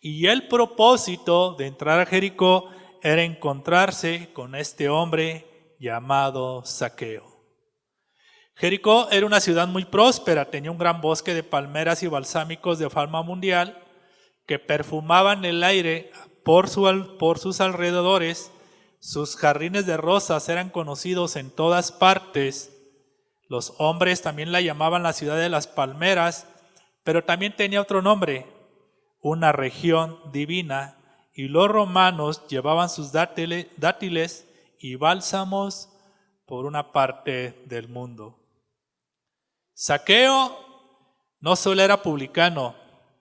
Y el propósito de entrar a Jericó era encontrarse con este hombre llamado Zaqueo. Jericó era una ciudad muy próspera, tenía un gran bosque de palmeras y balsámicos de fama mundial que perfumaban el aire por sus alrededores. Sus jardines de rosas eran conocidos en todas partes. Los hombres también la llamaban la ciudad de las palmeras, pero también tenía otro nombre, una región divina, y los romanos llevaban sus dátiles y bálsamos por una parte del mundo. Zaqueo no solo era publicano,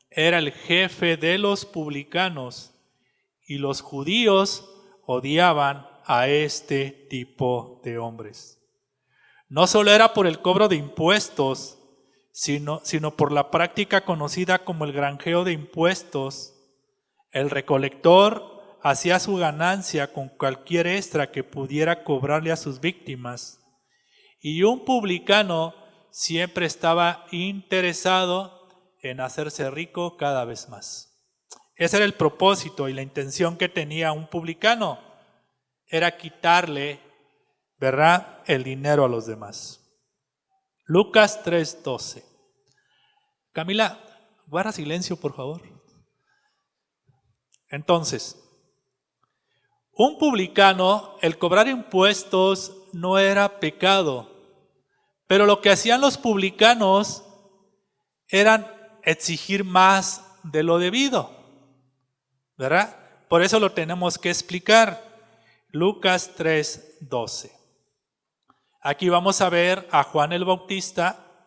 era el jefe de los publicanos, y los judíos odiaban a este tipo de hombres. No solo era por el cobro de impuestos, sino por la práctica conocida como el granjeo de impuestos. El recolector hacía su ganancia con cualquier extra que pudiera cobrarle a sus víctimas. Y un publicano siempre estaba interesado en hacerse rico cada vez más. Ese era el propósito y la intención que tenía un publicano, era quitarle, ¿verdad?, el dinero a los demás. Lucas 3:12. Camila, guarda silencio, por favor. Entonces, un publicano, el cobrar impuestos no era pecado, pero lo que hacían los publicanos eran exigir más de lo debido, ¿verdad? Por eso lo tenemos que explicar. Lucas 3:12. Aquí vamos a ver a Juan el Bautista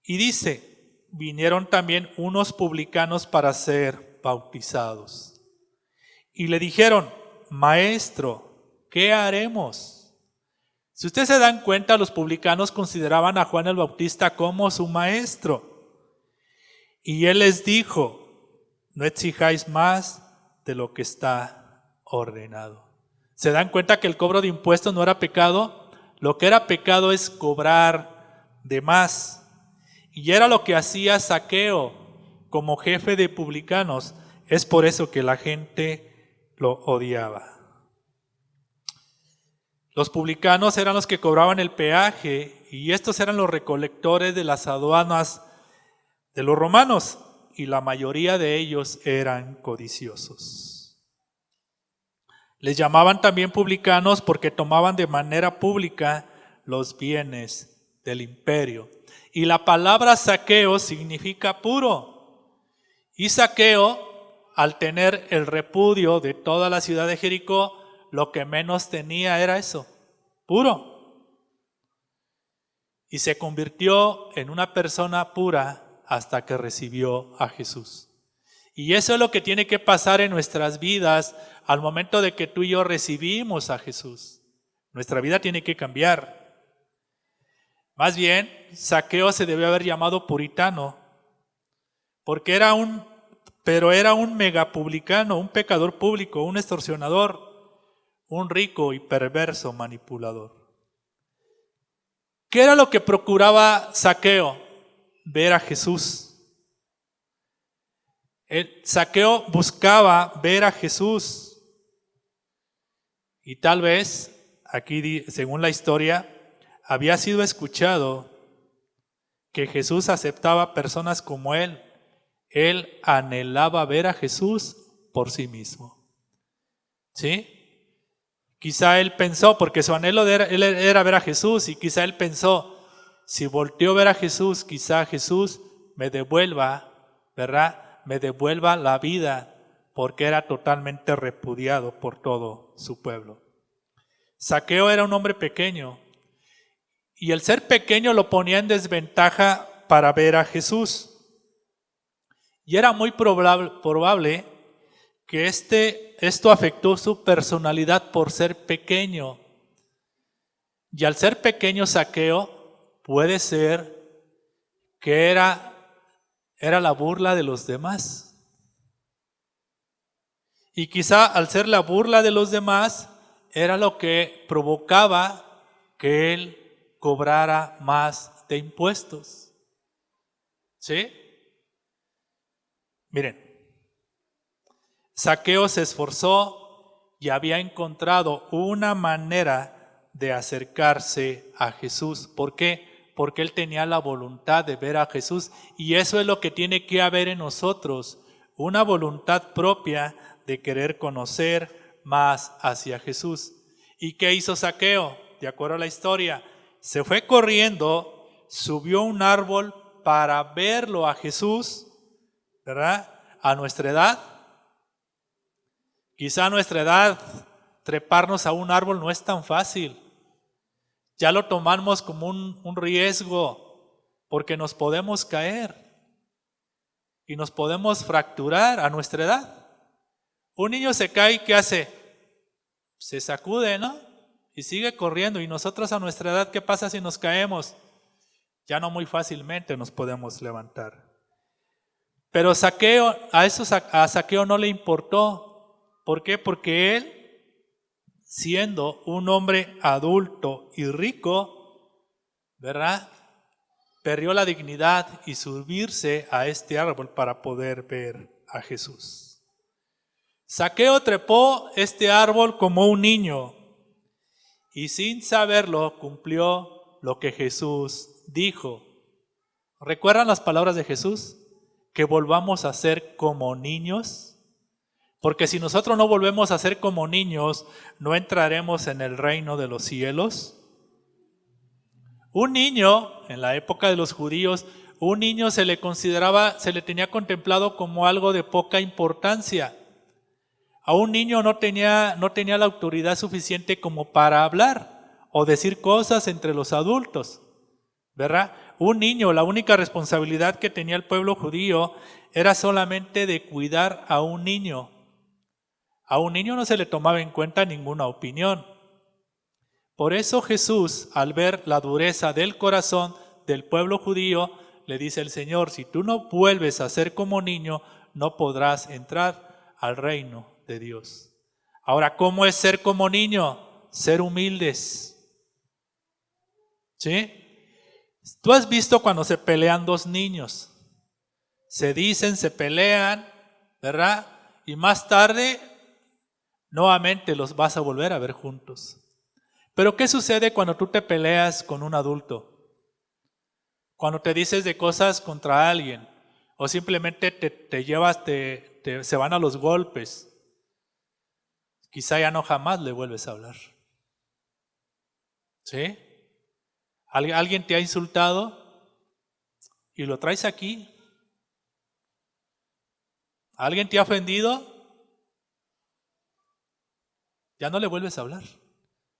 y dice, vinieron también unos publicanos para ser bautizados. Y le dijeron, Maestro, ¿qué haremos? Si ustedes se dan cuenta, los publicanos consideraban a Juan el Bautista como su maestro. Y él les dijo, no exijáis más de lo que está ordenado. ¿Se dan cuenta que el cobro de impuestos no era pecado? Lo que era pecado es cobrar de más. Y era lo que hacía Zaqueo como jefe de publicanos. Es por eso que la gente lo odiaba. Los publicanos eran los que cobraban el peaje y estos eran los recolectores de las aduanas de los romanos y la mayoría de ellos eran codiciosos. Les llamaban también publicanos porque tomaban de manera pública los bienes del imperio. Y la palabra saqueo significa puro. Y Zaqueo, al tener el repudio de toda la ciudad de Jericó, lo que menos tenía era eso, puro. Y se convirtió en una persona pura hasta que recibió a Jesús. Y eso es lo que tiene que pasar en nuestras vidas al momento de que tú y yo recibimos a Jesús. Nuestra vida tiene que cambiar. Más bien, Zaqueo se debió haber llamado puritano, porque era un megapublicano, un pecador público, un extorsionador, un rico y perverso manipulador. ¿Qué era lo que procuraba Zaqueo? Ver a Jesús. Zaqueo buscaba ver a Jesús. Y tal vez, aquí según la historia, había sido escuchado que Jesús aceptaba personas como él. Él anhelaba ver a Jesús por sí mismo. ¿Sí? Quizá él pensó, porque su anhelo era ver a Jesús, y quizá él pensó, si volteo a ver a Jesús, quizá Jesús me devuelva, ¿verdad?, me devuelva la vida, porque era totalmente repudiado por todo su pueblo. Zaqueo era un hombre pequeño y el ser pequeño lo ponía en desventaja para ver a Jesús. Y era muy probable que esto afectó su personalidad por ser pequeño. Y al ser pequeño Zaqueo, puede ser que era la burla de los demás. Y quizá al ser la burla de los demás, era lo que provocaba que él cobrara más de impuestos. ¿Sí? Miren, Zaqueo se esforzó y había encontrado una manera de acercarse a Jesús. ¿Por qué? Porque él tenía la voluntad de ver a Jesús, y eso es lo que tiene que haber en nosotros, una voluntad propia de querer conocer más hacia Jesús. ¿Y qué hizo Zaqueo? De acuerdo a la historia, se fue corriendo, subió a un árbol para verlo a Jesús, ¿verdad? A nuestra edad, quizá a nuestra edad, treparnos a un árbol no es tan fácil. Ya lo tomamos como un riesgo, porque nos podemos caer y nos podemos fracturar a nuestra edad. Un niño se cae y ¿qué hace? Se sacude, ¿no? Y sigue corriendo. Y nosotros a nuestra edad, ¿qué pasa si nos caemos? Ya no muy fácilmente nos podemos levantar. Pero a Zaqueo no le importó. ¿Por qué? Porque él, siendo un hombre adulto y rico, ¿verdad?, perdió la dignidad y subirse a este árbol para poder ver a Jesús. Zaqueo trepó este árbol como un niño y sin saberlo cumplió lo que Jesús dijo. ¿Recuerdan las palabras de Jesús? Que volvamos a ser como niños. Porque si nosotros no volvemos a ser como niños, no entraremos en el reino de los cielos. Un niño, en la época de los judíos, un niño se le tenía contemplado como algo de poca importancia. A un niño no tenía la autoridad suficiente como para hablar o decir cosas entre los adultos, ¿verdad? Un niño, la única responsabilidad que tenía el pueblo judío era solamente de cuidar a un niño. A un niño no se le tomaba en cuenta ninguna opinión. Por eso Jesús, al ver la dureza del corazón del pueblo judío, le dice el Señor: si tú no vuelves a ser como niño, no podrás entrar al reino de Dios. Ahora, ¿cómo es ser como niño? Ser humildes. ¿Sí? Tú has visto cuando se pelean dos niños. Se dicen, se pelean, ¿verdad? Y más tarde, nuevamente los vas a volver a ver juntos. Pero ¿qué sucede cuando tú te peleas con un adulto? Cuando te dices de cosas contra alguien, o simplemente te llevas, se van a los golpes. Quizá ya no jamás le vuelves a hablar. ¿Sí? ¿Alguien te ha insultado y lo traes aquí? ¿Alguien te ha ofendido? Ya no le vuelves a hablar.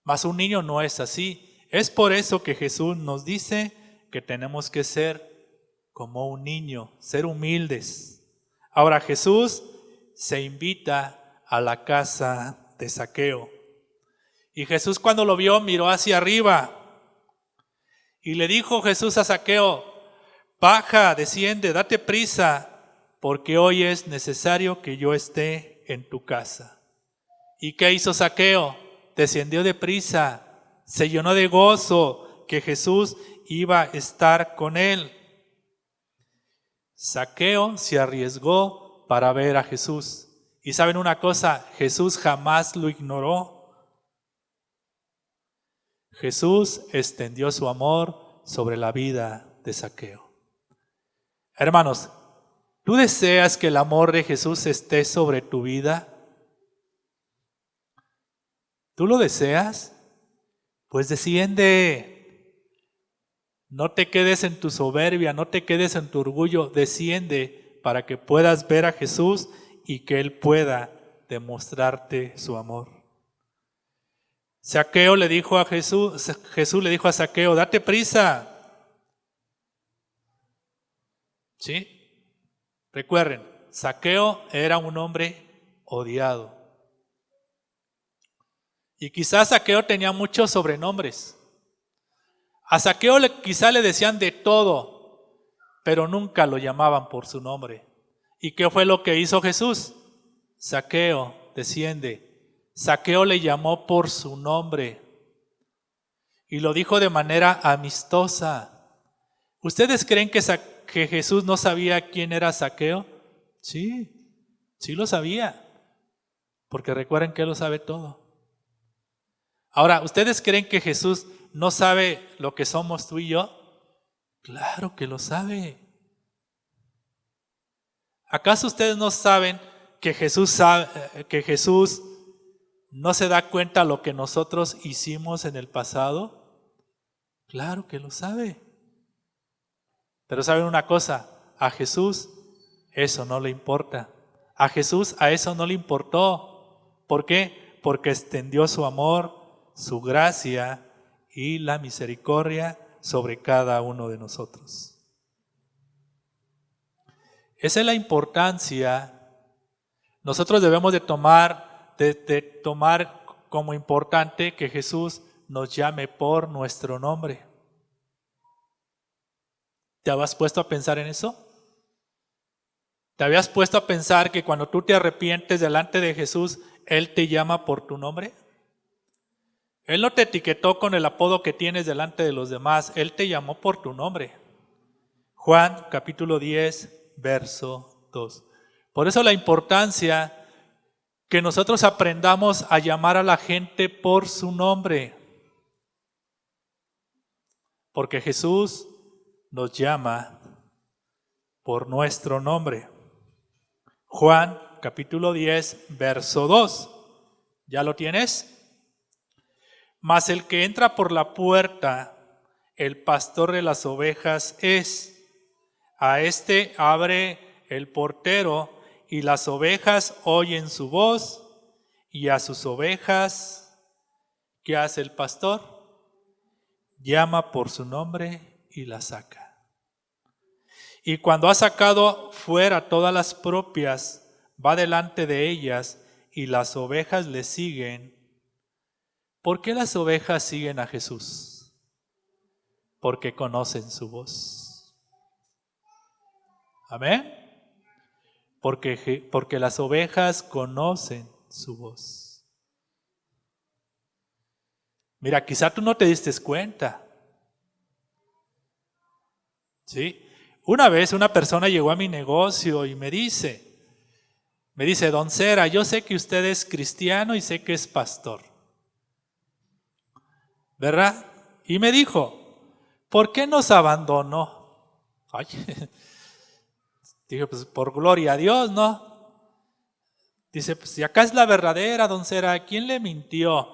Mas un niño no es así. Es por eso que Jesús nos dice que tenemos que ser como un niño, ser humildes. Ahora Jesús se invita a la casa de Zaqueo. Y Jesús, cuando lo vio, miró hacia arriba y le dijo Jesús a Zaqueo: baja, desciende, date prisa, porque hoy es necesario que yo esté en tu casa. ¿Y qué hizo Zaqueo? Descendió de prisa, se llenó de gozo que Jesús iba a estar con él. Zaqueo se arriesgó para ver a Jesús. Y saben una cosa, Jesús jamás lo ignoró. Jesús extendió su amor sobre la vida de Zaqueo. Hermanos, ¿tú deseas que el amor de Jesús esté sobre tu vida? ¿Tú lo deseas? Pues desciende. No te quedes en tu soberbia, no te quedes en tu orgullo. Desciende para que puedas ver a Jesús y que Él pueda demostrarte su amor. Jesús le dijo a Zaqueo, date prisa. ¿Sí? Recuerden, Zaqueo era un hombre odiado. Y quizás Zaqueo tenía muchos sobrenombres. A Zaqueo quizá le decían de todo, pero nunca lo llamaban por su nombre. ¿Y qué fue lo que hizo Jesús? Zaqueo, desciende. Zaqueo le llamó por su nombre y lo dijo de manera amistosa. ¿Ustedes creen que Jesús no sabía quién era Zaqueo? Sí, sí lo sabía, porque recuerden que Él lo sabe todo. Ahora, ¿ustedes creen que Jesús no sabe lo que somos tú y yo? Claro que lo sabe. ¿Acaso ustedes no saben que Jesús no se da cuenta de lo que nosotros hicimos en el pasado? Claro que lo sabe. Pero ¿saben una cosa? A Jesús eso no le importa. A Jesús a eso no le importó. ¿Por qué? Porque extendió su amor, su gracia y la misericordia sobre cada uno de nosotros. Esa es la importancia. Nosotros debemos de tomar como importante que Jesús nos llame por nuestro nombre. ¿Te habías puesto a pensar en eso? ¿Te habías puesto a pensar que cuando tú te arrepientes delante de Jesús, Él te llama por tu nombre? Él no te etiquetó con el apodo que tienes delante de los demás, Él te llamó por tu nombre. Juan capítulo 10, verso 2. Por eso la importancia que nosotros aprendamos a llamar a la gente por su nombre. Porque Jesús nos llama por nuestro nombre. Juan capítulo 10, verso 2. ¿Ya lo tienes? Mas el que entra por la puerta, el pastor de las ovejas es. A este abre el portero y las ovejas oyen su voz, y a sus ovejas, ¿qué hace el pastor? Llama por su nombre y las saca. Y cuando ha sacado fuera todas las propias, va delante de ellas y las ovejas le siguen. ¿Por qué las ovejas siguen a Jesús? Porque conocen su voz. Amén. Porque las ovejas conocen su voz. Mira, quizá tú no te diste cuenta. ¿Sí? Una vez una persona llegó a mi negocio y me dice, don Cera, yo sé que usted es cristiano y sé que es pastor, ¿verdad? Y me dijo, ¿por qué nos abandonó? Ay, dije, pues por gloria a Dios, ¿no? Dice, pues si acá es la verdadera, don Cera, ¿quién le mintió?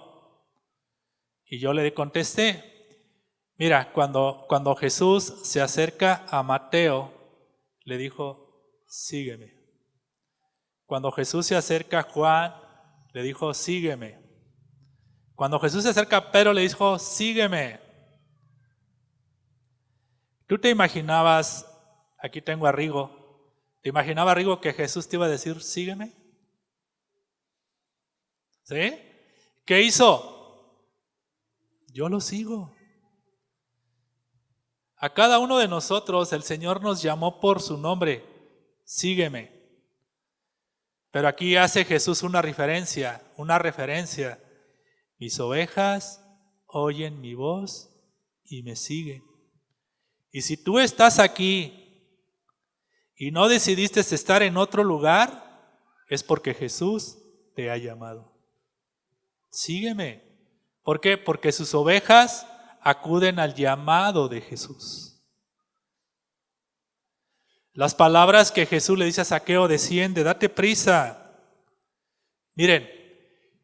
Y yo le contesté, mira, cuando Jesús se acerca a Mateo, le dijo, sígueme. Cuando Jesús se acerca a Juan, le dijo, sígueme. Cuando Jesús se acerca a Pedro, le dijo, sígueme. ¿Tú te imaginabas, aquí tengo a Rigo, ¿te imaginaba Rigo que Jesús te iba a decir, sígueme? ¿Sí? ¿Qué hizo? Yo lo sigo. A cada uno de nosotros el Señor nos llamó por su nombre, sígueme. Pero aquí hace Jesús una referencia. Mis ovejas oyen mi voz y me siguen. Y si tú estás aquí y no decidiste estar en otro lugar, es porque Jesús te ha llamado. Sígueme. ¿Por qué? Porque sus ovejas acuden al llamado de Jesús. Las palabras que Jesús le dice a Zaqueo, desciende, date prisa. Miren,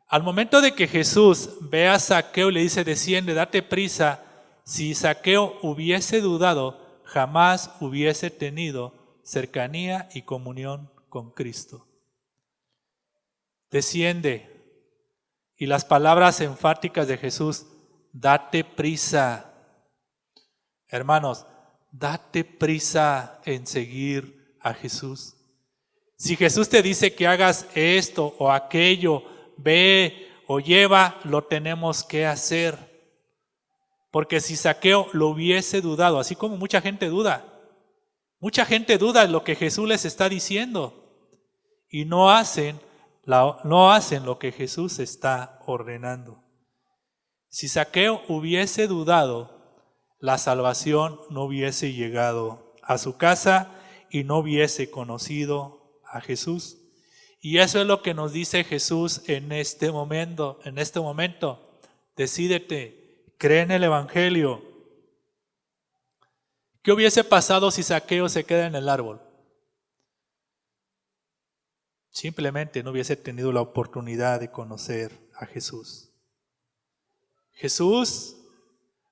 al momento de que Jesús ve a Zaqueo y le dice, desciende, date prisa, si Zaqueo hubiese dudado, jamás hubiese tenido cercanía y comunión con Cristo. Desciende. Y las palabras enfáticas de Jesús, date prisa. Hermanos, date prisa en seguir a Jesús. Si Jesús te dice que hagas esto o aquello, ve o lleva, lo tenemos que hacer. Porque si Zaqueo lo hubiese dudado, así como mucha gente duda de lo que Jesús les está diciendo y no hacen lo que Jesús está ordenando. Si Zaqueo hubiese dudado, la salvación no hubiese llegado a su casa y no hubiese conocido a Jesús. Y eso es lo que nos dice Jesús en este momento. Decídete, cree en el Evangelio. ¿Qué hubiese pasado si Zaqueo se queda en el árbol? Simplemente no hubiese tenido la oportunidad de conocer a Jesús.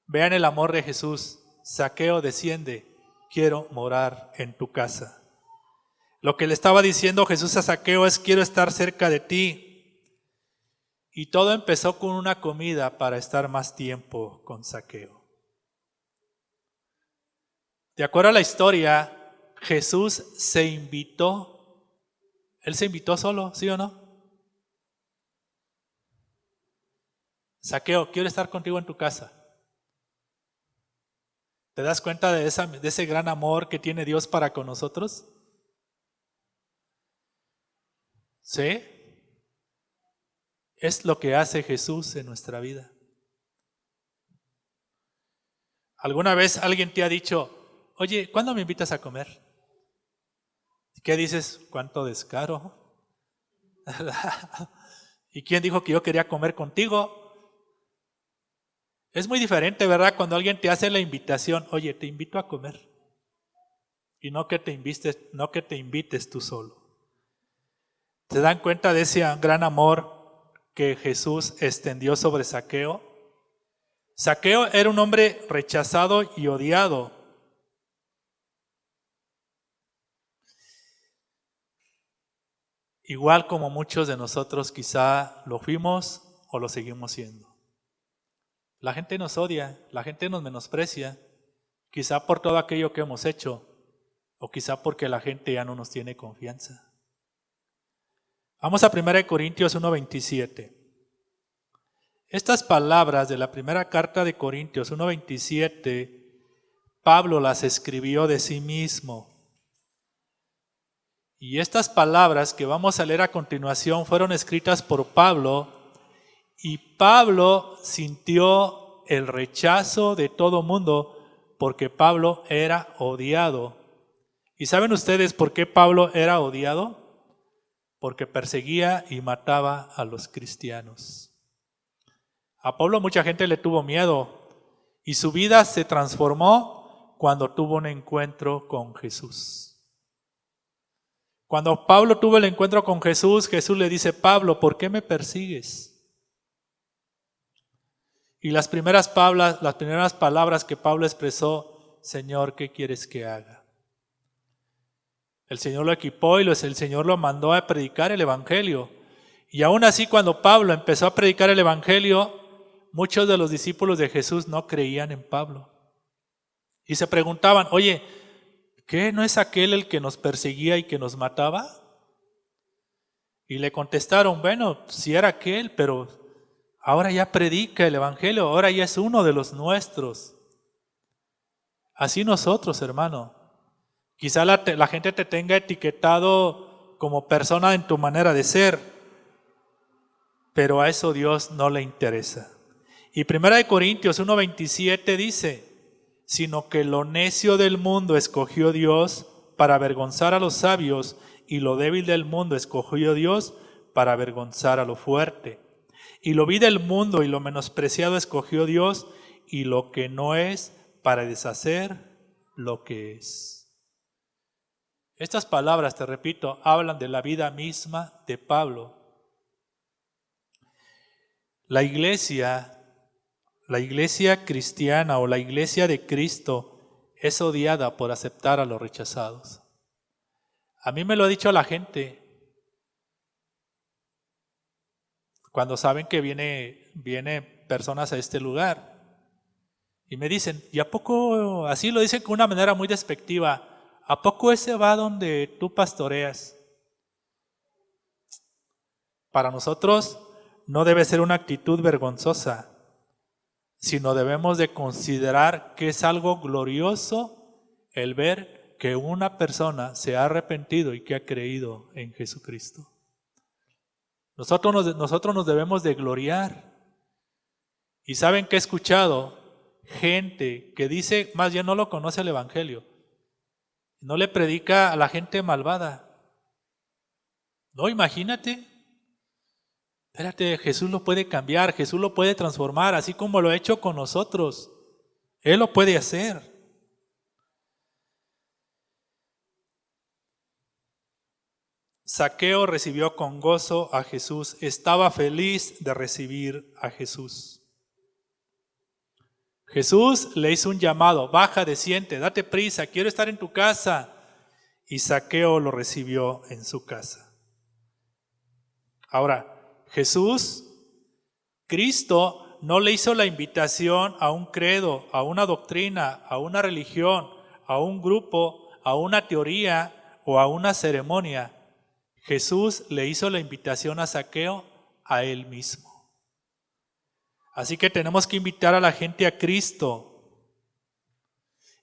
Vean el amor de Jesús. Zaqueo, desciende, quiero morar en tu casa. Lo que le estaba diciendo Jesús a Zaqueo es: quiero estar cerca de ti. Y todo empezó con una comida para estar más tiempo con Zaqueo. De acuerdo a la historia, Jesús se invitó. Él se invitó solo, ¿sí o no? Zaqueo, quiero estar contigo en tu casa. ¿Te das cuenta de ese gran amor que tiene Dios para con nosotros? ¿Sí? Es lo que hace Jesús en nuestra vida. ¿Alguna vez alguien te ha dicho: oye, ¿cuándo me invitas a comer? ¿Qué dices? ¿Cuánto descaro? ¿Y quién dijo que yo quería comer contigo? Es muy diferente, ¿verdad? Cuando alguien te hace la invitación: oye, te invito a comer. Y no que te invites tú solo. ¿Se dan cuenta de ese gran amor que Jesús extendió sobre Zaqueo? Zaqueo era un hombre rechazado y odiado. Igual como muchos de nosotros quizá lo fuimos o lo seguimos siendo. La gente nos odia, la gente nos menosprecia, quizá por todo aquello que hemos hecho, o quizá porque la gente ya no nos tiene confianza. Vamos a 1 Corintios 1:27. Estas palabras de la primera carta de Corintios 1:27, Pablo las escribió de sí mismo. Y estas palabras que vamos a leer a continuación fueron escritas por Pablo, y Pablo sintió el rechazo de todo mundo porque Pablo era odiado. ¿Y saben ustedes por qué Pablo era odiado? Porque perseguía y mataba a los cristianos. A Pablo mucha gente le tuvo miedo y su vida se transformó cuando tuvo un encuentro con Jesús. Cuando Pablo tuvo el encuentro con Jesús, Jesús le dice: Pablo, ¿por qué me persigues? Y las primeras palabras que Pablo expresó: Señor, ¿qué quieres que haga? El Señor lo equipó y el Señor lo mandó a predicar el Evangelio. Y aún así, cuando Pablo empezó a predicar el Evangelio, muchos de los discípulos de Jesús no creían en Pablo. Y se preguntaban: oye, ¿qué no es aquel el que nos perseguía y que nos mataba? Y le contestaron: bueno, sí era aquel, pero ahora ya predica el Evangelio, ahora ya es uno de los nuestros. Así nosotros, hermano. Quizá la gente te tenga etiquetado como persona en tu manera de ser, pero a eso Dios no le interesa. Y 1 Corintios 1:27 dice: sino que lo necio del mundo escogió Dios para avergonzar a los sabios, y lo débil del mundo escogió Dios para avergonzar a lo fuerte. Y lo vil del mundo y lo menospreciado escogió Dios, y lo que no es, para deshacer lo que es. Estas palabras, te repito, hablan de la vida misma de Pablo. La iglesia cristiana o la iglesia de Cristo es odiada por aceptar a los rechazados. A mí me lo ha dicho la gente. cuando saben que viene personas a este lugar. Y me dicen, ¿y a poco, así lo dicen con una manera muy despectiva, ¿a poco ese va donde tú pastoreas? Para nosotros no debe ser una actitud vergonzosa, sino debemos de considerar que es algo glorioso el ver que una persona se ha arrepentido y que ha creído en Jesucristo. Nosotros nos debemos de gloriar. Y saben que he escuchado gente que dice, más bien no lo conoce el Evangelio, no le predica a la gente malvada. No, imagínate. Espérate, Jesús lo puede cambiar, Jesús lo puede transformar, así como lo ha hecho con nosotros. Él lo puede hacer. Zaqueo recibió con gozo a Jesús, estaba feliz de recibir a Jesús. Jesús le hizo un llamado, baja, desciende, date prisa, quiero estar en tu casa. Y Zaqueo lo recibió en su casa. Ahora, Cristo no le hizo la invitación a un credo, a una doctrina, a una religión, a un grupo, a una teoría o a una ceremonia. Jesús le hizo la invitación a Zaqueo a él mismo. Así que tenemos que invitar a la gente a Cristo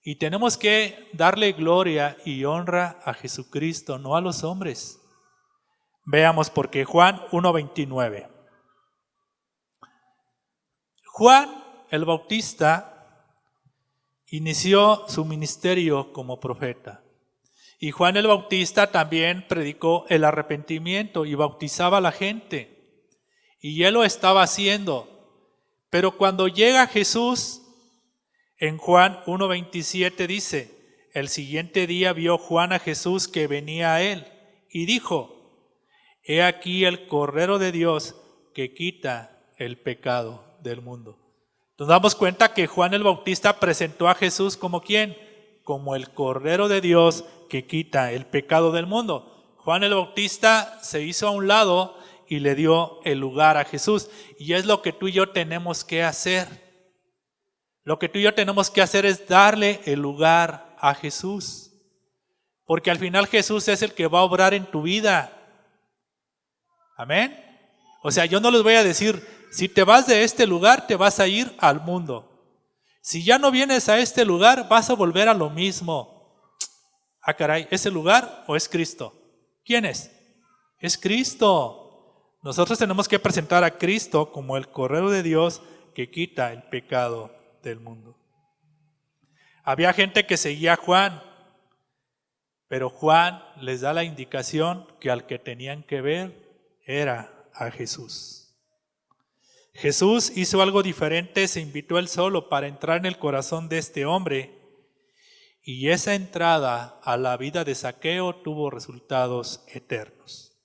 y tenemos que darle gloria y honra a Jesucristo, no a los hombres. Veamos por qué. Juan 1:29. Juan el Bautista inició su ministerio como profeta. Y Juan el Bautista también predicó el arrepentimiento y bautizaba a la gente. Y él lo estaba haciendo. Pero cuando llega Jesús, en Juan 1:27 dice, el siguiente día vio Juan a Jesús que venía a él y dijo, he aquí el Cordero de Dios que quita el pecado del mundo. Nos damos cuenta que Juan el Bautista presentó a Jesús como ¿quién? Como el Cordero de Dios que quita el pecado del mundo. Juan el Bautista se hizo a un lado y le dio el lugar a Jesús. Y es lo que tú y yo tenemos que hacer. Lo que tú y yo tenemos que hacer es darle el lugar a Jesús. Porque al final Jesús es el que va a obrar en tu vida. Amén. O sea, yo no les voy a decir, si te vas de este lugar, te vas a ir al mundo. Si ya no vienes a este lugar, vas a volver a lo mismo. Ah, caray, ¿es el lugar o es Cristo? ¿Quién es? Es Cristo. Nosotros tenemos que presentar a Cristo como el Cordero de Dios que quita el pecado del mundo. Había gente que seguía a Juan, pero Juan les da la indicación que al que tenían que ver era a Jesús. Jesús hizo algo diferente, se invitó él solo para entrar en el corazón de este hombre, y esa entrada a la vida de Zaqueo tuvo resultados eternos.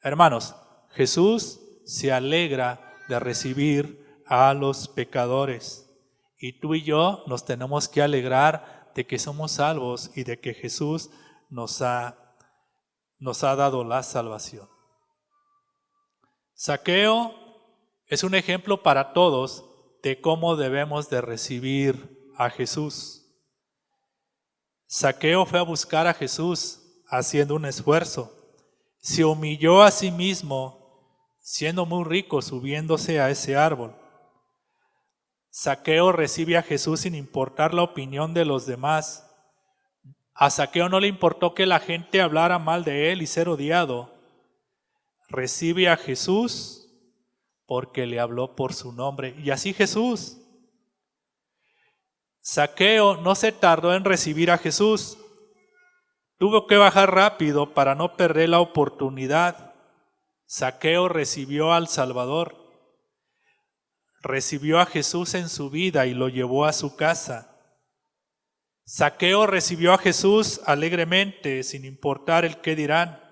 Hermanos, Jesús se alegra de recibir a los pecadores, y tú y yo nos tenemos que alegrar de que somos salvos y de que Jesús nos ha dado la salvación. Zaqueo es un ejemplo para todos de cómo debemos de recibir a Jesús. Zaqueo fue a buscar a Jesús haciendo un esfuerzo. Se humilló a sí mismo, siendo muy rico, subiéndose a ese árbol. Zaqueo recibe a Jesús sin importar la opinión de los demás. A Zaqueo no le importó que la gente hablara mal de él y ser odiado. Recibe a Jesús porque le habló por su nombre. Y así Jesús. Zaqueo no se tardó en recibir a Jesús. Tuvo que bajar rápido para no perder la oportunidad. Zaqueo recibió al Salvador. Recibió a Jesús en su vida y lo llevó a su casa. Zaqueo recibió a Jesús alegremente, sin importar el qué dirán.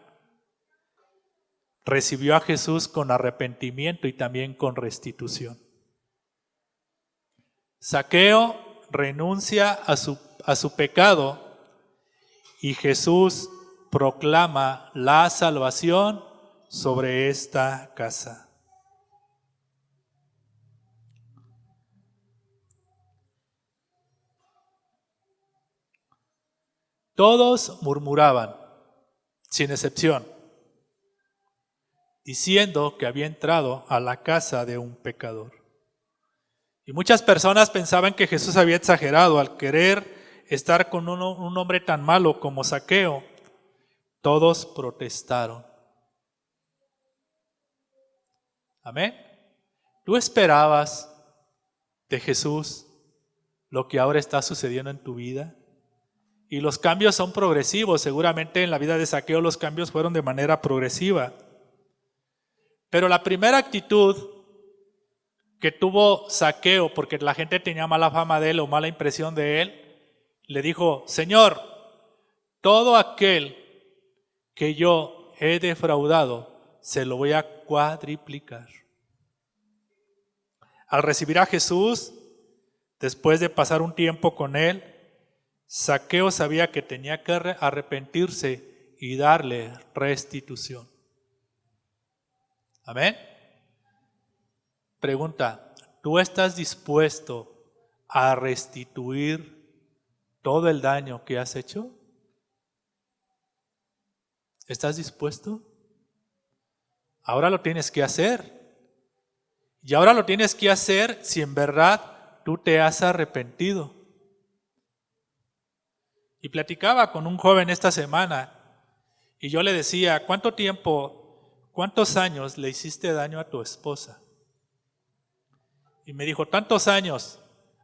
Recibió a Jesús con arrepentimiento y también con restitución. Zaqueo renuncia a su pecado y Jesús proclama la salvación sobre esta casa. Todos murmuraban, sin excepción, diciendo que había entrado a la casa de un pecador. Y muchas personas pensaban que Jesús había exagerado al querer estar con un hombre tan malo como Zaqueo. Todos protestaron. Amén. ¿Tú esperabas de Jesús lo que ahora está sucediendo en tu vida? Y los cambios son progresivos. Seguramente en la vida de Zaqueo los cambios fueron de manera progresiva. Pero la primera actitud que tuvo Zaqueo, porque la gente tenía mala fama de él o mala impresión de él, le dijo: Señor, todo aquel que yo he defraudado, se lo voy a cuadriplicar. Al recibir a Jesús, después de pasar un tiempo con él, Zaqueo sabía que tenía que arrepentirse y darle restitución. Amén. Pregunta: ¿tú estás dispuesto a restituir todo el daño que has hecho? ¿Estás dispuesto? Ahora lo tienes que hacer. Y ahora lo tienes que hacer si en verdad tú te has arrepentido. Y platicaba con un joven esta semana y yo le decía: ¿cuántos años le hiciste daño a tu esposa? Y me dijo: tantos años.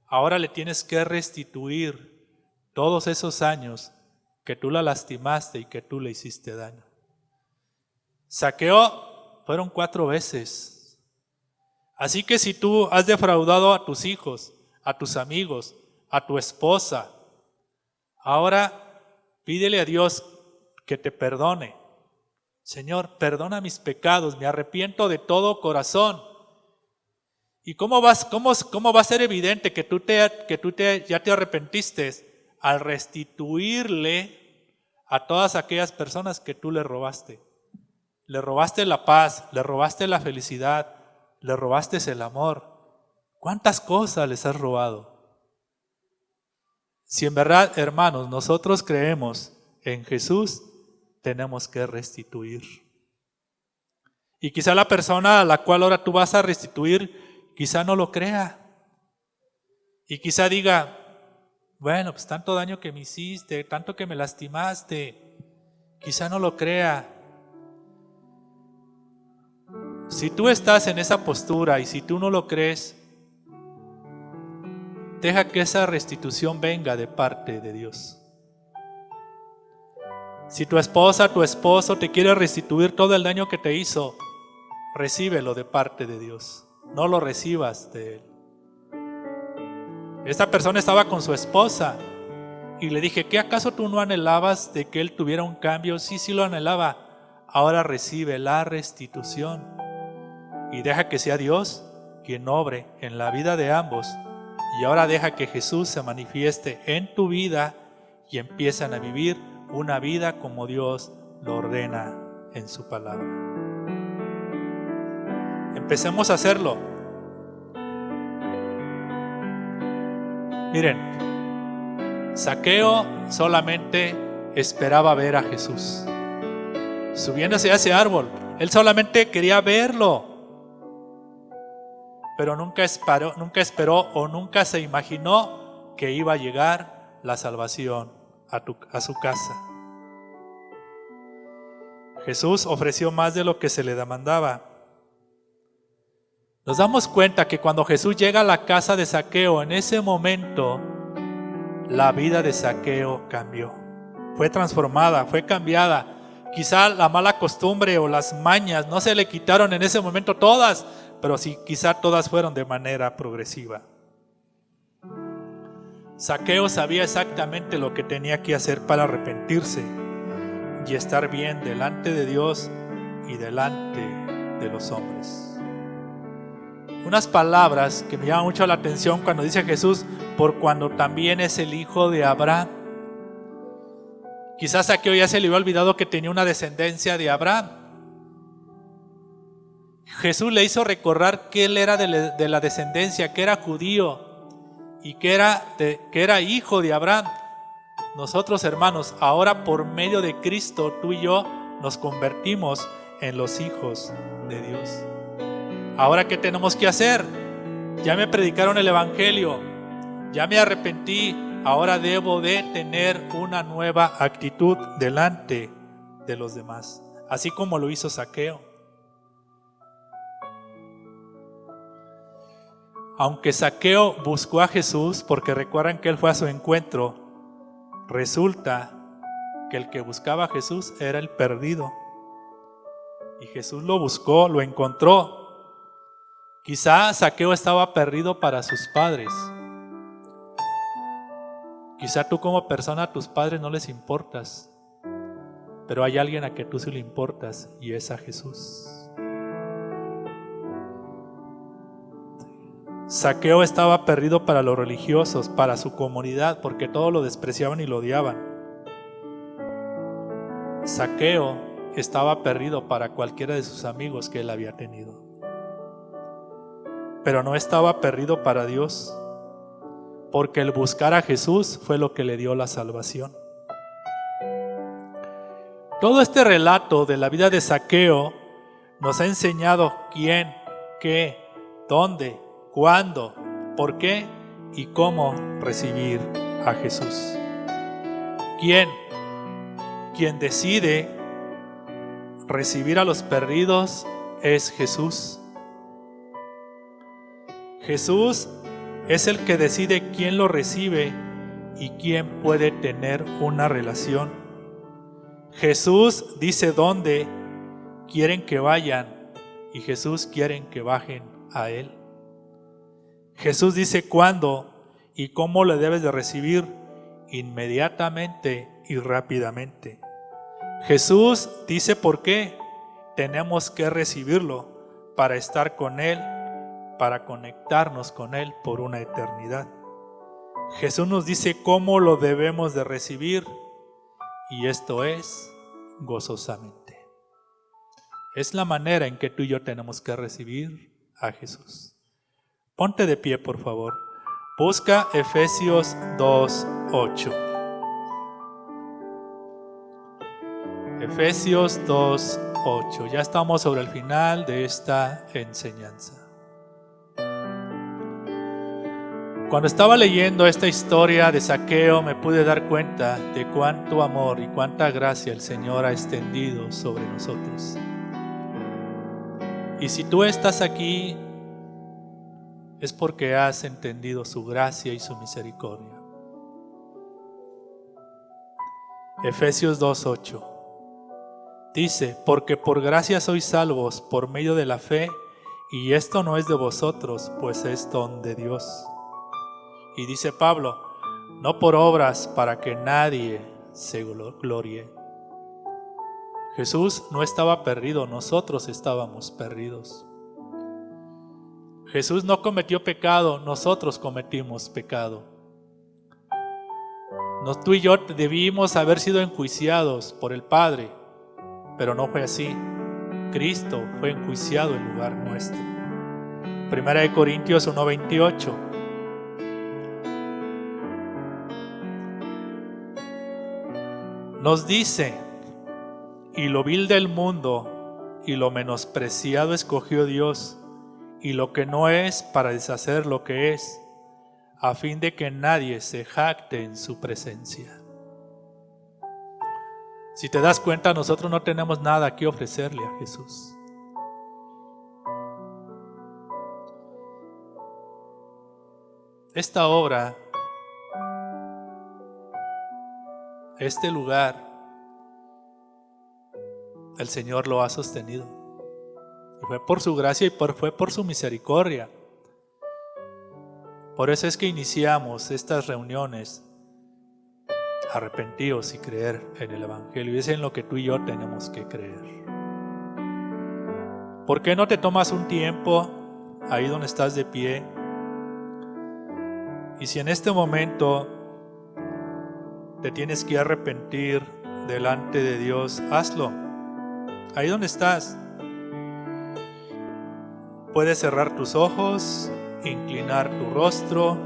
Ahora le tienes que restituir todos esos años que tú la lastimaste y que tú le hiciste daño. Zaqueo fueron 4 veces. Así que si tú has defraudado a tus hijos, a tus amigos, a tu esposa, ahora pídele a Dios que te perdone. Señor, perdona mis pecados, me arrepiento de todo corazón. ¿Y cómo va a ser evidente que tú ya te arrepentiste? Al restituirle a todas aquellas personas que tú le robaste. Le robaste la paz, le robaste la felicidad, le robaste el amor. ¿Cuántas cosas les has robado? Si en verdad, hermanos, nosotros creemos en Jesús, tenemos que restituir. Y quizá la persona a la cual ahora tú vas a restituir, quizá no lo crea. Y quizá diga: bueno, pues tanto daño que me hiciste, tanto que me lastimaste. Quizá no lo crea. Si tú estás en esa postura y si tú no lo crees, deja que esa restitución venga de parte de Dios. Si tu esposa, tu esposo te quiere restituir todo el daño que te hizo, recíbelo de parte de Dios. No lo recibas de él. Esta persona estaba con su esposa y le dije: ¿qué acaso tú no anhelabas de que él tuviera un cambio? Sí lo anhelaba. Ahora recibe la restitución y deja que sea Dios quien obre en la vida de ambos. Y ahora deja que Jesús se manifieste en tu vida y empiezan a vivir una vida como Dios lo ordena en su palabra. Empecemos a hacerlo. Miren, Zaqueo solamente esperaba ver a Jesús subiéndose a ese árbol. Él solamente quería verlo, pero nunca esperó o nunca se imaginó que iba a llegar la salvación a su casa. Jesús ofreció más de lo que se le demandaba. Nos damos cuenta que cuando Jesús llega a la casa de Zaqueo, en ese momento la vida de Zaqueo cambió. Fue transformada, fue cambiada. Quizá la mala costumbre o las mañas no se le quitaron en ese momento todas, pero sí, quizá todas fueron de manera progresiva. Zaqueo sabía exactamente lo que tenía que hacer para arrepentirse y estar bien delante de Dios y delante de los hombres. Unas palabras que me llaman mucho la atención cuando dice Jesús: por cuando también es el hijo de Abraham. Quizás Zaqueo ya se le había olvidado que tenía una descendencia de Abraham. Jesús le hizo recordar que él era de la descendencia, que era judío y que era hijo de Abraham. nosotros, hermanos, ahora por medio de Cristo, tú y yo nos convertimos en los hijos de Dios. Ahora, ¿qué tenemos que hacer? Ya me predicaron el evangelio, ya me arrepentí, ahora debo de tener una nueva actitud delante de los demás, así como lo hizo Zaqueo. Aunque Zaqueo buscó a Jesús, porque recuerdan que él fue a su encuentro, resulta que el que buscaba a Jesús era el perdido. Y Jesús lo buscó, lo encontró. Quizá Zaqueo estaba perdido para sus padres. Quizá tú como persona a tus padres no les importas, pero hay alguien a que tú sí le importas y es a Jesús. Zaqueo estaba perdido para los religiosos, para su comunidad, porque todos lo despreciaban y lo odiaban. Zaqueo estaba perdido para cualquiera de sus amigos que él había tenido. Pero no estaba perdido para Dios, porque el buscar a Jesús fue lo que le dio la salvación. Todo este relato de la vida de Zaqueo nos ha enseñado quién, qué, dónde, cuándo, por qué y cómo recibir a Jesús. Quien decide recibir a los perdidos es Jesús. Jesús es el que decide quién lo recibe y quién puede tener una relación. Jesús dice dónde quieren que vayan y Jesús quiere que bajen a Él. Jesús dice cuándo y cómo le debes de recibir, inmediatamente y rápidamente. Jesús dice por qué tenemos que recibirlo para estar con Él, para conectarnos con Él por una eternidad. Jesús nos dice cómo lo debemos de recibir y esto es gozosamente. Es la manera en que tú y yo tenemos que recibir a Jesús. Ponte de pie, por favor. Busca Efesios 2:8. Efesios 2:8. Ya estamos sobre el final de esta enseñanza. Cuando estaba leyendo esta historia de Zaqueo, me pude dar cuenta de cuánto amor y cuánta gracia el Señor ha extendido sobre nosotros. Y si tú estás aquí, es porque has entendido su gracia y su misericordia. Efesios 2:8 dice: porque por gracia sois salvos por medio de la fe, y esto no es de vosotros, pues es don de Dios. Y dice Pablo: no por obras, para que nadie se gloríe. Jesús no estaba perdido, nosotros estábamos perdidos. Jesús no cometió pecado, nosotros cometimos pecado. Tú y yo debimos haber sido enjuiciados por el Padre, pero no fue así. Cristo fue enjuiciado en lugar nuestro. 1 Corintios 1:28. Nos dice: y lo vil del mundo y lo menospreciado escogió Dios, y lo que no es para deshacer lo que es, a fin de que nadie se jacte en su presencia. Si te das cuenta, nosotros no tenemos nada que ofrecerle a Jesús. Esta obra, este lugar, el Señor lo ha sostenido. Y fue por su gracia y fue por su misericordia. Por eso es que iniciamos estas reuniones, arrepentidos y creer en el Evangelio. Y es en lo que tú y yo tenemos que creer. ¿Por qué no te tomas un tiempo ahí donde estás de pie? Y si en este momento te tienes que arrepentir delante de Dios, hazlo. Ahí donde estás. Puedes cerrar tus ojos, inclinar tu rostro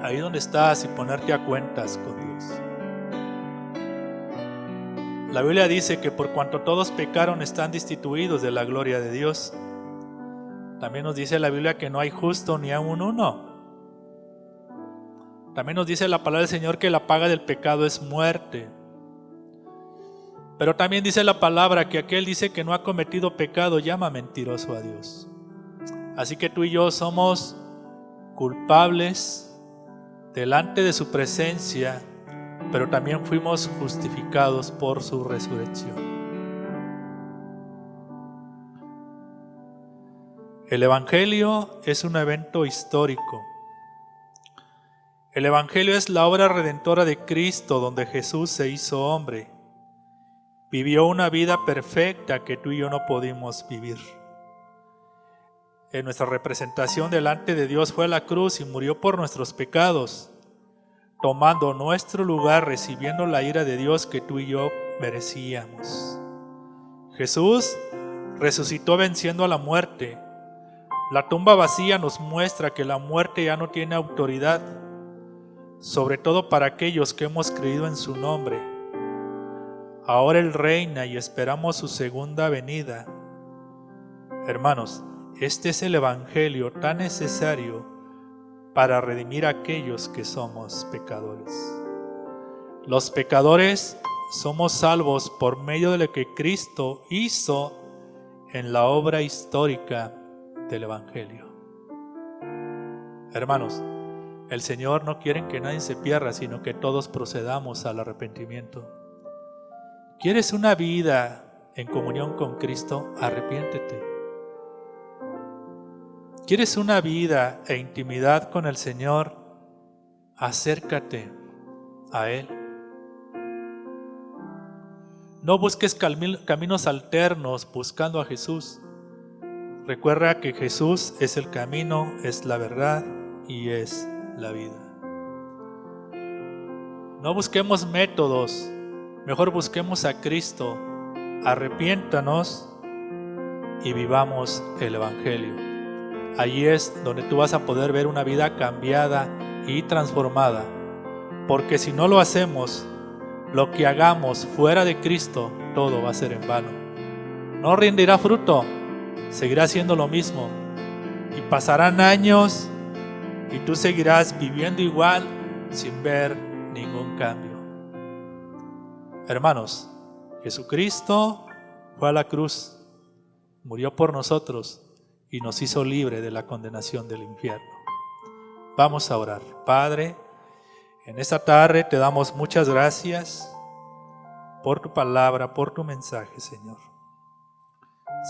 ahí donde estás y ponerte a cuentas con Dios. La Biblia dice que por cuanto todos pecaron están destituidos de la gloria de Dios. También nos dice la Biblia que no hay justo ni aun uno. También nos dice la palabra del Señor que la paga del pecado es muerte. Pero también dice la palabra que aquel dice que no ha cometido pecado llama mentiroso a Dios. Así que tú y yo somos culpables delante de su presencia, pero también fuimos justificados por su resurrección. El Evangelio es un evento histórico. El Evangelio es la obra redentora de Cristo, donde Jesús se hizo hombre. Vivió una vida perfecta que tú y yo no pudimos vivir. En nuestra representación delante de Dios fue a la cruz y murió por nuestros pecados, tomando nuestro lugar, recibiendo la ira de Dios que tú y yo merecíamos. Jesús resucitó venciendo a la muerte. La tumba vacía nos muestra que la muerte ya no tiene autoridad, sobre todo para aquellos que hemos creído en su nombre. Ahora Él reina y esperamos su segunda venida. Hermanos, este es el Evangelio tan necesario para redimir a aquellos que somos pecadores. Los pecadores somos salvos por medio de lo que Cristo hizo en la obra histórica del Evangelio. Hermanos, el Señor no quiere que nadie se pierda, sino que todos procedamos al arrepentimiento. ¿Quieres una vida en comunión con Cristo? Arrepiéntete. ¿Quieres una vida e intimidad con el Señor? Acércate a Él. No busques caminos alternos buscando a Jesús. Recuerda que Jesús es el camino, es la verdad y es la vida. No busquemos métodos, mejor busquemos a Cristo. Arrepiéntanos y vivamos el Evangelio. Allí es donde tú vas a poder ver una vida cambiada y transformada. Porque si no lo hacemos, lo que hagamos fuera de Cristo, todo va a ser en vano. No rendirá fruto, seguirá haciendo lo mismo. Y pasarán años y tú seguirás viviendo igual sin ver ningún cambio. Hermanos, Jesucristo fue a la cruz, murió por nosotros y nos hizo libre de la condenación del infierno. Vamos a orar. Padre, en esta tarde te damos muchas gracias por tu palabra, por tu mensaje, Señor.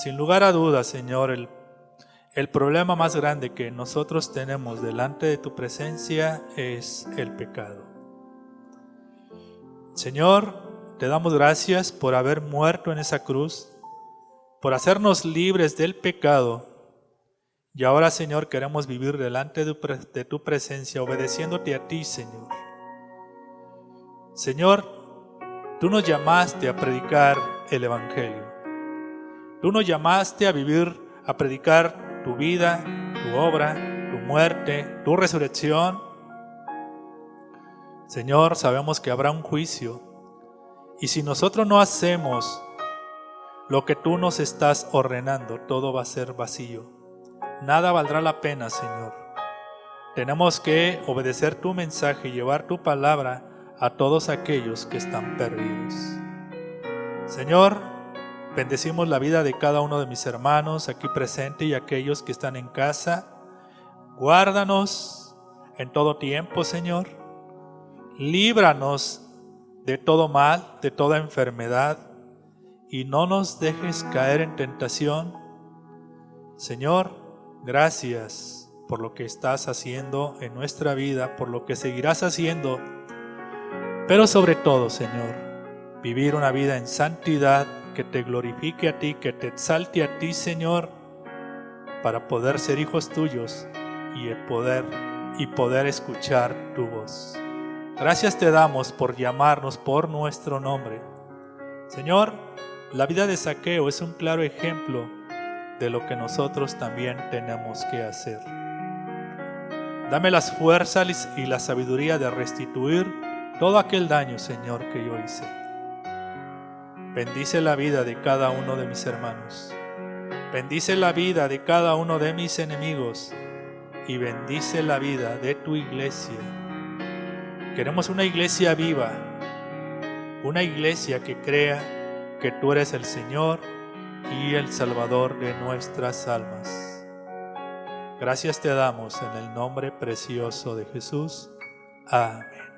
Sin lugar a dudas, Señor, el problema más grande que nosotros tenemos delante de tu presencia es el pecado. Señor, te damos gracias por haber muerto en esa cruz, por hacernos libres del pecado. Y ahora, Señor, queremos vivir delante de tu presencia, obedeciéndote a ti, Señor. Señor, tú nos llamaste a predicar el Evangelio. Tú nos llamaste a vivir, a predicar tu vida, tu obra, tu muerte, tu resurrección. Señor, sabemos que habrá un juicio. Y si nosotros no hacemos lo que tú nos estás ordenando, todo va a ser vacío. Nada valdrá la pena, Señor. Tenemos que obedecer tu mensaje y llevar tu palabra a todos aquellos que están perdidos. Señor, bendecimos la vida de cada uno de mis hermanos aquí presente y aquellos que están en casa. Guárdanos en todo tiempo, Señor. Líbranos de todo mal, de toda enfermedad, y no nos dejes caer en tentación. Señor, gracias por lo que estás haciendo en nuestra vida, por lo que seguirás haciendo, pero sobre todo, Señor, vivir una vida en santidad que te glorifique a ti, que te exalte a ti, Señor, para poder ser hijos tuyos y poder escuchar tu voz. Gracias te damos por llamarnos por nuestro nombre. Señor, la vida de Zaqueo es un claro ejemplo de lo que nosotros también tenemos que hacer. Dame las fuerzas y la sabiduría de restituir todo aquel daño, Señor, que yo hice. Bendice la vida de cada uno de mis hermanos. Bendice la vida de cada uno de mis enemigos. Y bendice la vida de tu iglesia. Queremos una iglesia viva. Una iglesia que crea que tú eres el Señor y el Salvador de nuestras almas. Gracias te damos en el nombre precioso de Jesús. Amén.